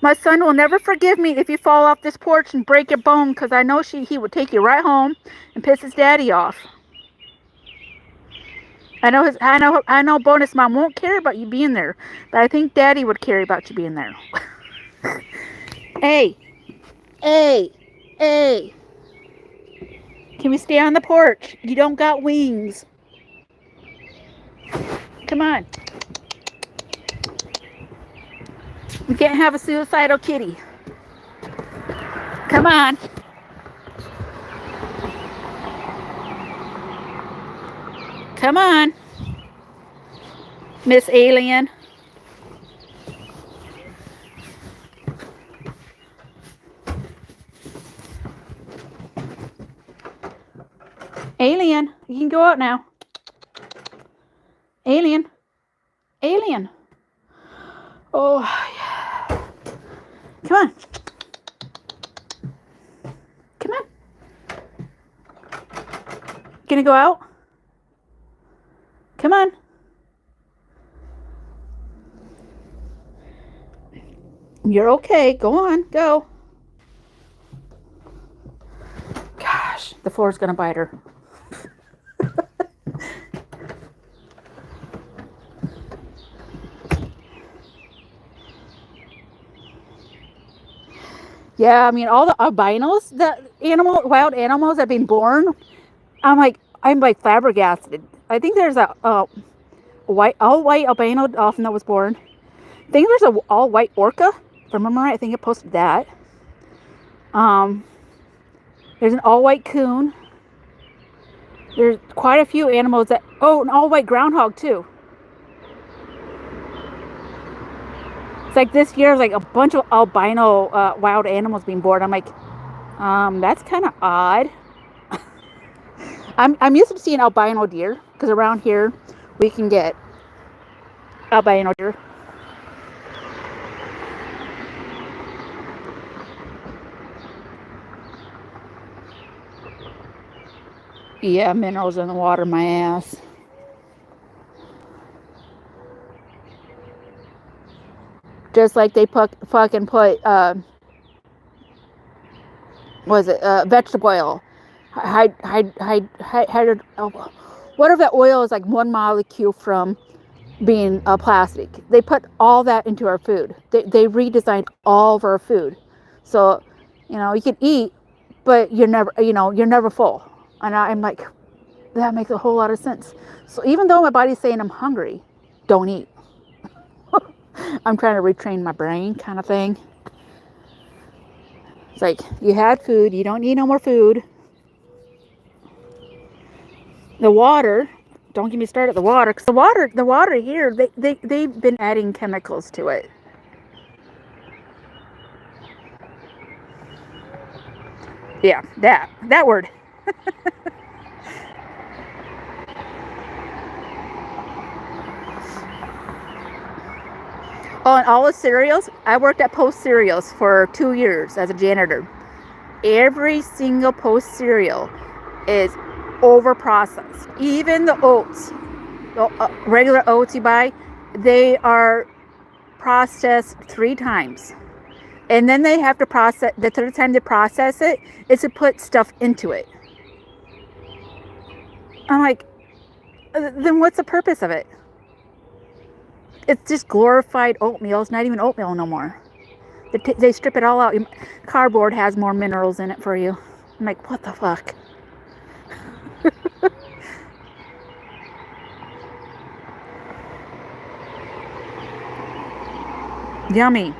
my son will never forgive me if you fall off this porch and break your bone, because I know he would take you right home and piss his daddy off. I know bonus mom won't care about you being there, but I think daddy would care about you being there. Hey, hey, hey. Can we stay on the porch? You don't got wings. Come on. We can't have a suicidal kitty. Come on. Come on. Miss Alien. Alien, you can go out now. Alien. Alien. Oh, yeah. Come on. Come on. Gonna go out? Come on. You're okay. Go on. Go. Gosh, the floor's gonna bite her. Yeah, I mean, all the albinos, wild animals that have been born, I'm like flabbergasted. I think there's a all white albino dolphin that was born. I think there's a all white orca. If I remember right, I think it posted that. There's an all white coon. There's quite a few animals that. Oh, an all white groundhog too. It's like this year, like a bunch of albino wild animals being born. I'm like, that's kind of odd. I'm used to seeing albino deer because around here we can get albino deer. Yeah, minerals in the water, my ass. Just like they fucking put, was it vegetable oil, whatever that oil is, like one molecule from being plastic. They put all that into our food. They redesigned all of our food, so you can eat, but you're never full. And I'm like, that makes a whole lot of sense. So even though my body's saying I'm hungry, don't eat. I'm trying to retrain my brain, kind of thing. It's like, you had food, you don't need no more food. The water, don't get me started. The water, because the water here, they've been adding chemicals to it. Yeah, that word. Oh, and all the cereals. I worked at Post Cereals for 2 years as a janitor. Every single Post cereal is over processed. Even the oats, the regular oats you buy, they are processed 3 times. And then they have to process, the third time they process it is to put stuff into it. I'm like, then what's the purpose of it? It's just glorified oatmeal. It's not even oatmeal no more. They strip it all out. Cardboard has more minerals in it for you. I'm like, what the fuck? Yummy.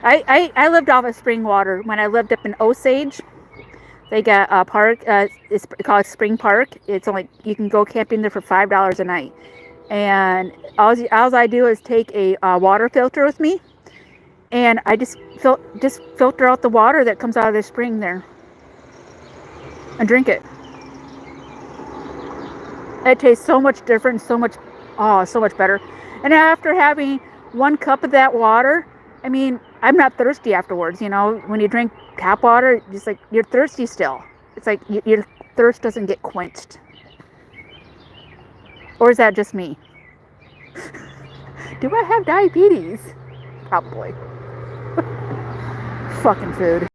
I lived off of spring water when I lived up in Osage. They got a park. It's called Spring Park. It's only, you can go camping there for $5 a night. And all I do is take a water filter with me, and I just filter out the water that comes out of the spring there and drink it. It tastes so much different, so much better. And after having 1 cup of that water, I mean, I'm not thirsty afterwards. When you drink tap water, just like, you're thirsty still. It's like your thirst doesn't get quenched. Or is that just me? Do I have diabetes? Probably. Fucking food.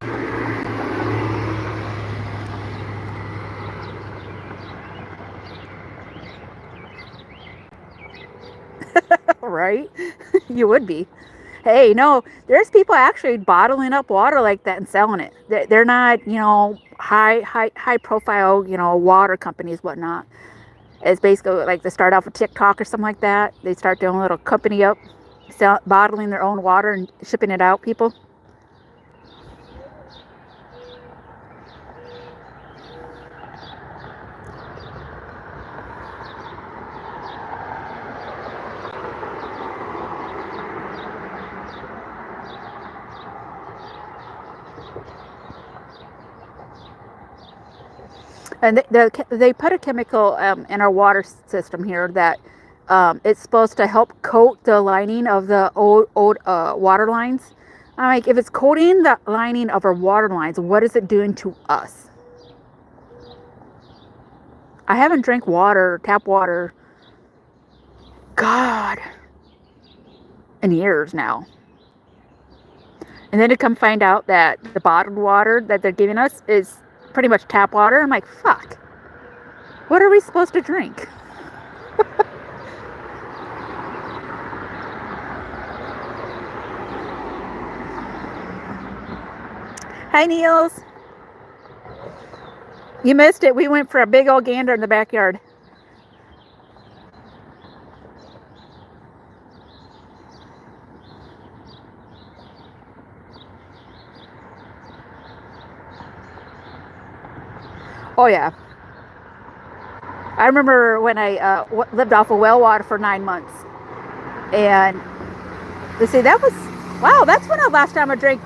right? You would be. Hey, no, there's people actually bottling up water like that and selling it. They're not, high profile, water companies, whatnot. It's basically like they start off with TikTok or something like that. They start doing a little company up, bottling their own water and shipping it out, people. And they put a chemical in our water system here that it's supposed to help coat the lining of the old water lines. I'm like, if it's coating the lining of our water lines, what is it doing to us? I haven't drank water, tap water, God, in years now. And then to come find out that the bottled water that they're giving us is pretty much tap water. I'm like, fuck. What are we supposed to drink? Hi, Niels. You missed it. We went for a big old gander in the backyard. Oh, yeah. I remember when I lived off of well water for 9 months. And you see, wow, that's when the last time I drank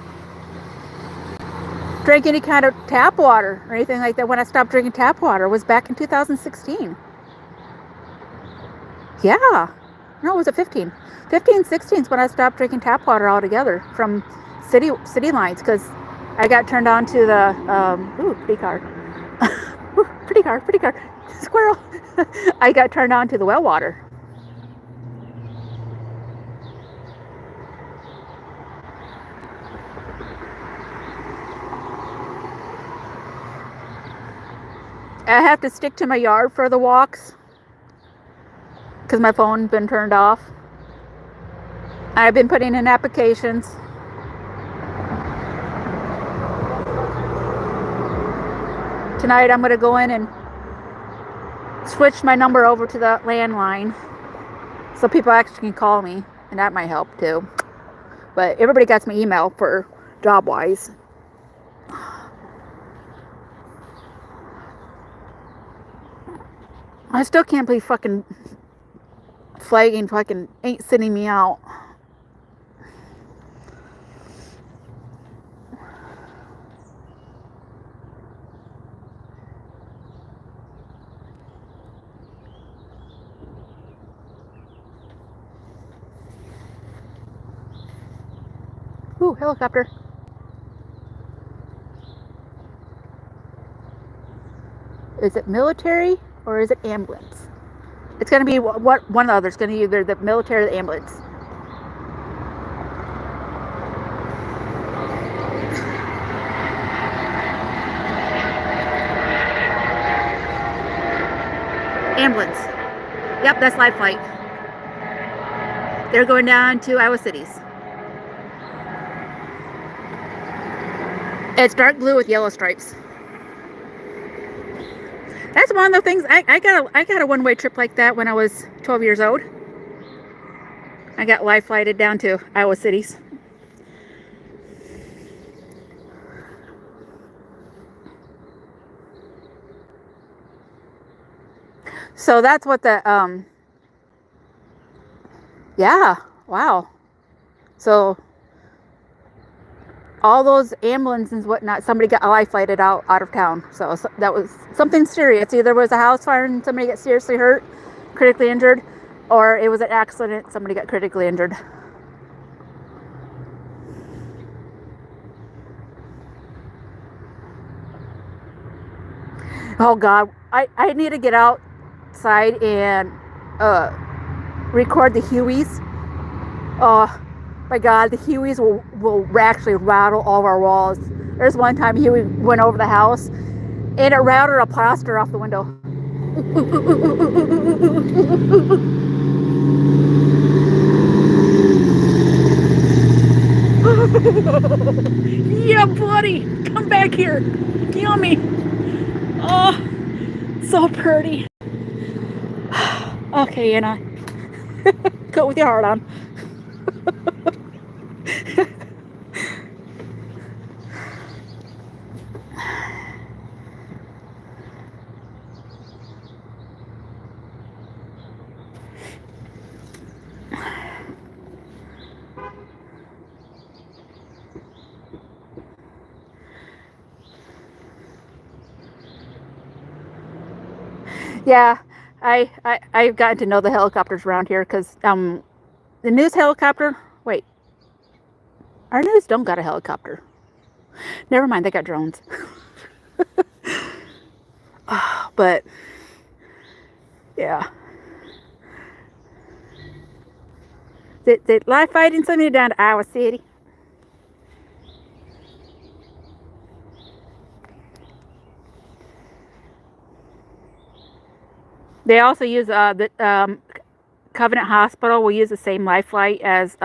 any kind of tap water or anything like that. When I stopped drinking tap water was back in 2016. Yeah. No, was it 15? 15, 16 is when I stopped drinking tap water altogether from city lines because I got turned on to the, pretty car. Pretty car. Squirrel. I got turned on to the well water. I have to stick to my yard for the walks because my phone's been turned off. I've been putting in applications. Tonight I'm going to go in and switch my number over to the landline so people actually can call me, and that might help too. But everybody gets my email for job-wise. I still can't believe fucking flagging fucking ain't sending me out. Ooh, helicopter. Is it military or is it ambulance? It's going to be one or the other. It's going to be either the military or the ambulance. Ambulance. Yep, that's Life Flight. They're going down to Iowa Cities. It's dark blue with yellow stripes. That's one of the things. I got a one-way trip like that when I was 12 years old. I got Life Flighted down to Iowa Cities. So that's what the yeah, wow. So all those ambulances and whatnot, somebody got Life Flighted out of town. So that was something serious. Either it was a house fire and somebody got seriously hurt, critically injured, or it was an accident, somebody got critically injured. Oh God, I need to get outside and record the Hueys. Oh my God, the Hueys will actually rattle all of our walls. There's one time Huey went over the house and it rattled a plaster off the window. Yeah, buddy. Come back here. Yummy. Oh, so pretty. Okay, Anna. Go with your heart on. Yeah, I've gotten to know the helicopters around here because the news helicopter. Wait, our news don't got a helicopter. Never mind, they got drones. But yeah, they live fighting somebody down to Iowa City. They also use the Covenant Hospital will use the same life flight as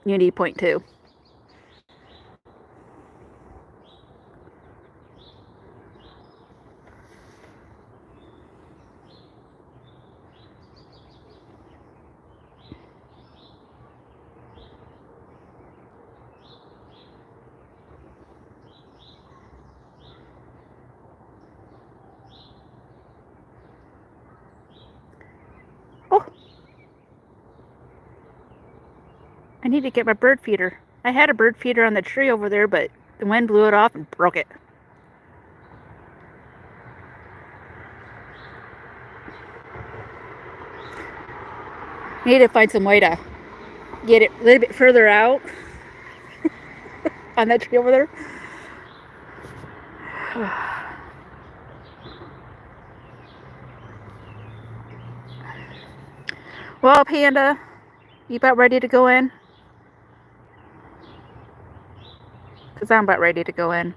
Unity Point 2. Oh, I need to get my bird feeder. I had a bird feeder on the tree over there, but the wind blew it off and broke it. Need to find some way to get it a little bit further out on that tree over there. Well, Panda, you about ready to go in? Because I'm about ready to go in.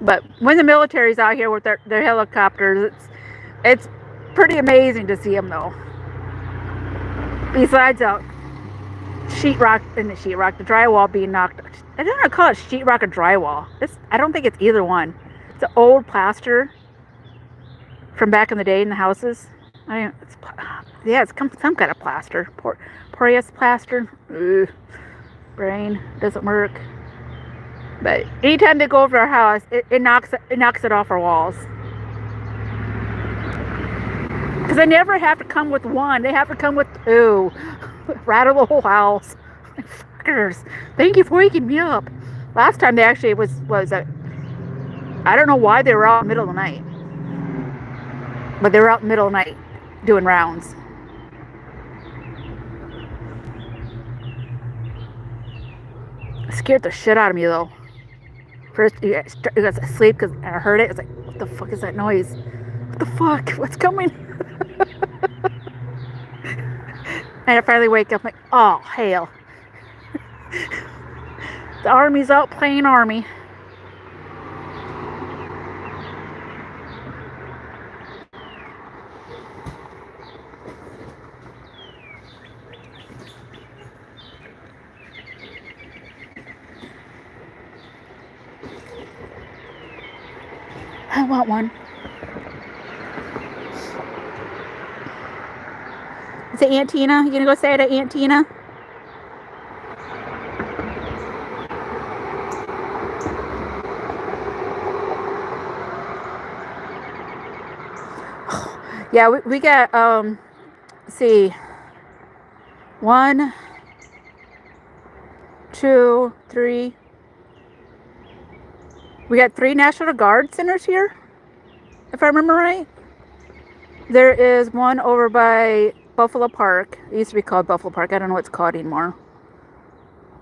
But when the military's out here with their helicopters, it's pretty amazing to see them, though. Besides the drywall being knocked. I don't know how to call it sheetrock or drywall. I don't think it's either one. It's an old plaster from back in the day in the houses. It's some kind of plaster. Porous plaster. Ugh. Brain doesn't work. But anytime they go over our house, it knocks it off our walls. Because they never have to come with one. They have to come with two. Rattle the whole house. Fuckers. Thank you for waking me up. Last time they actually was I don't know why they were out in the middle of the night. But they were out in the middle of the night doing rounds. It scared the shit out of me, though. First, you got to sleep because I heard it. It's like, what the fuck is that noise? What the fuck? What's coming? And I finally wake up, I'm like, oh, hell. The army's out playing army. I want one. Is it Aunt Tina? You gonna go say it to Aunt Tina? Yeah, we got let's see, 1, 2, 3. We got 3 National Guard centers here, if I remember right. There is one over by Buffalo Park. It used to be called Buffalo Park. I don't know what it's called anymore.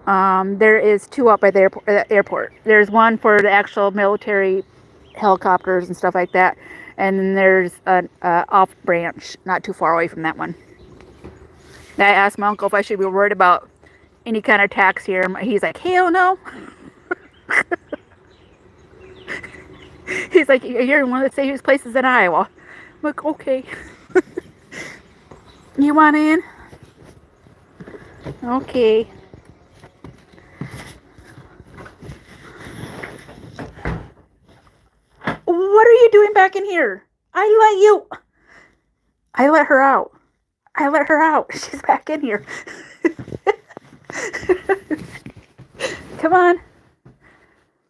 There is 2 up by the airport. There's one for the actual military helicopters and stuff like that. And then there's an off branch not too far away from that one. And I asked my uncle if I should be worried about any kind of attacks here. He's like, hell no. He's like, you're in one of the safest places in Iowa. I'm like, okay. You want in? Okay. What are you doing back in here? I let her out. I let her out. She's back in here. Come on.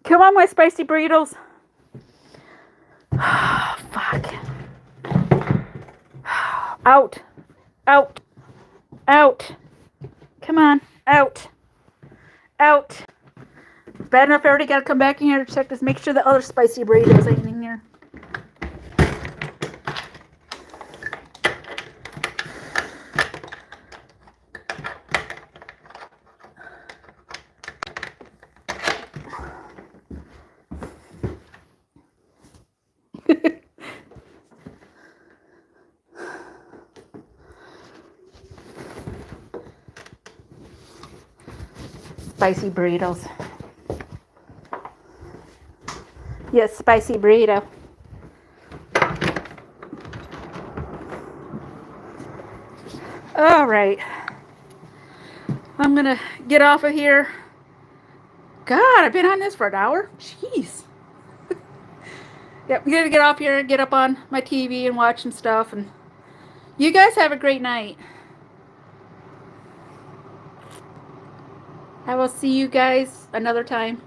Come on, my spicy burritos. Fuck. Out. Out. Out. Come on. Out. Out. Bad enough I already got to come back in here to check this. Make sure the other spicy burritos ain't in here. Spicy burritos. Yes, spicy burrito. All right. I'm going to get off of here. God, I've been on this for an hour. Jeez. Yep, I'm going to get off here and get up on my TV and watch some stuff. And you guys have a great night. I will see you guys another time.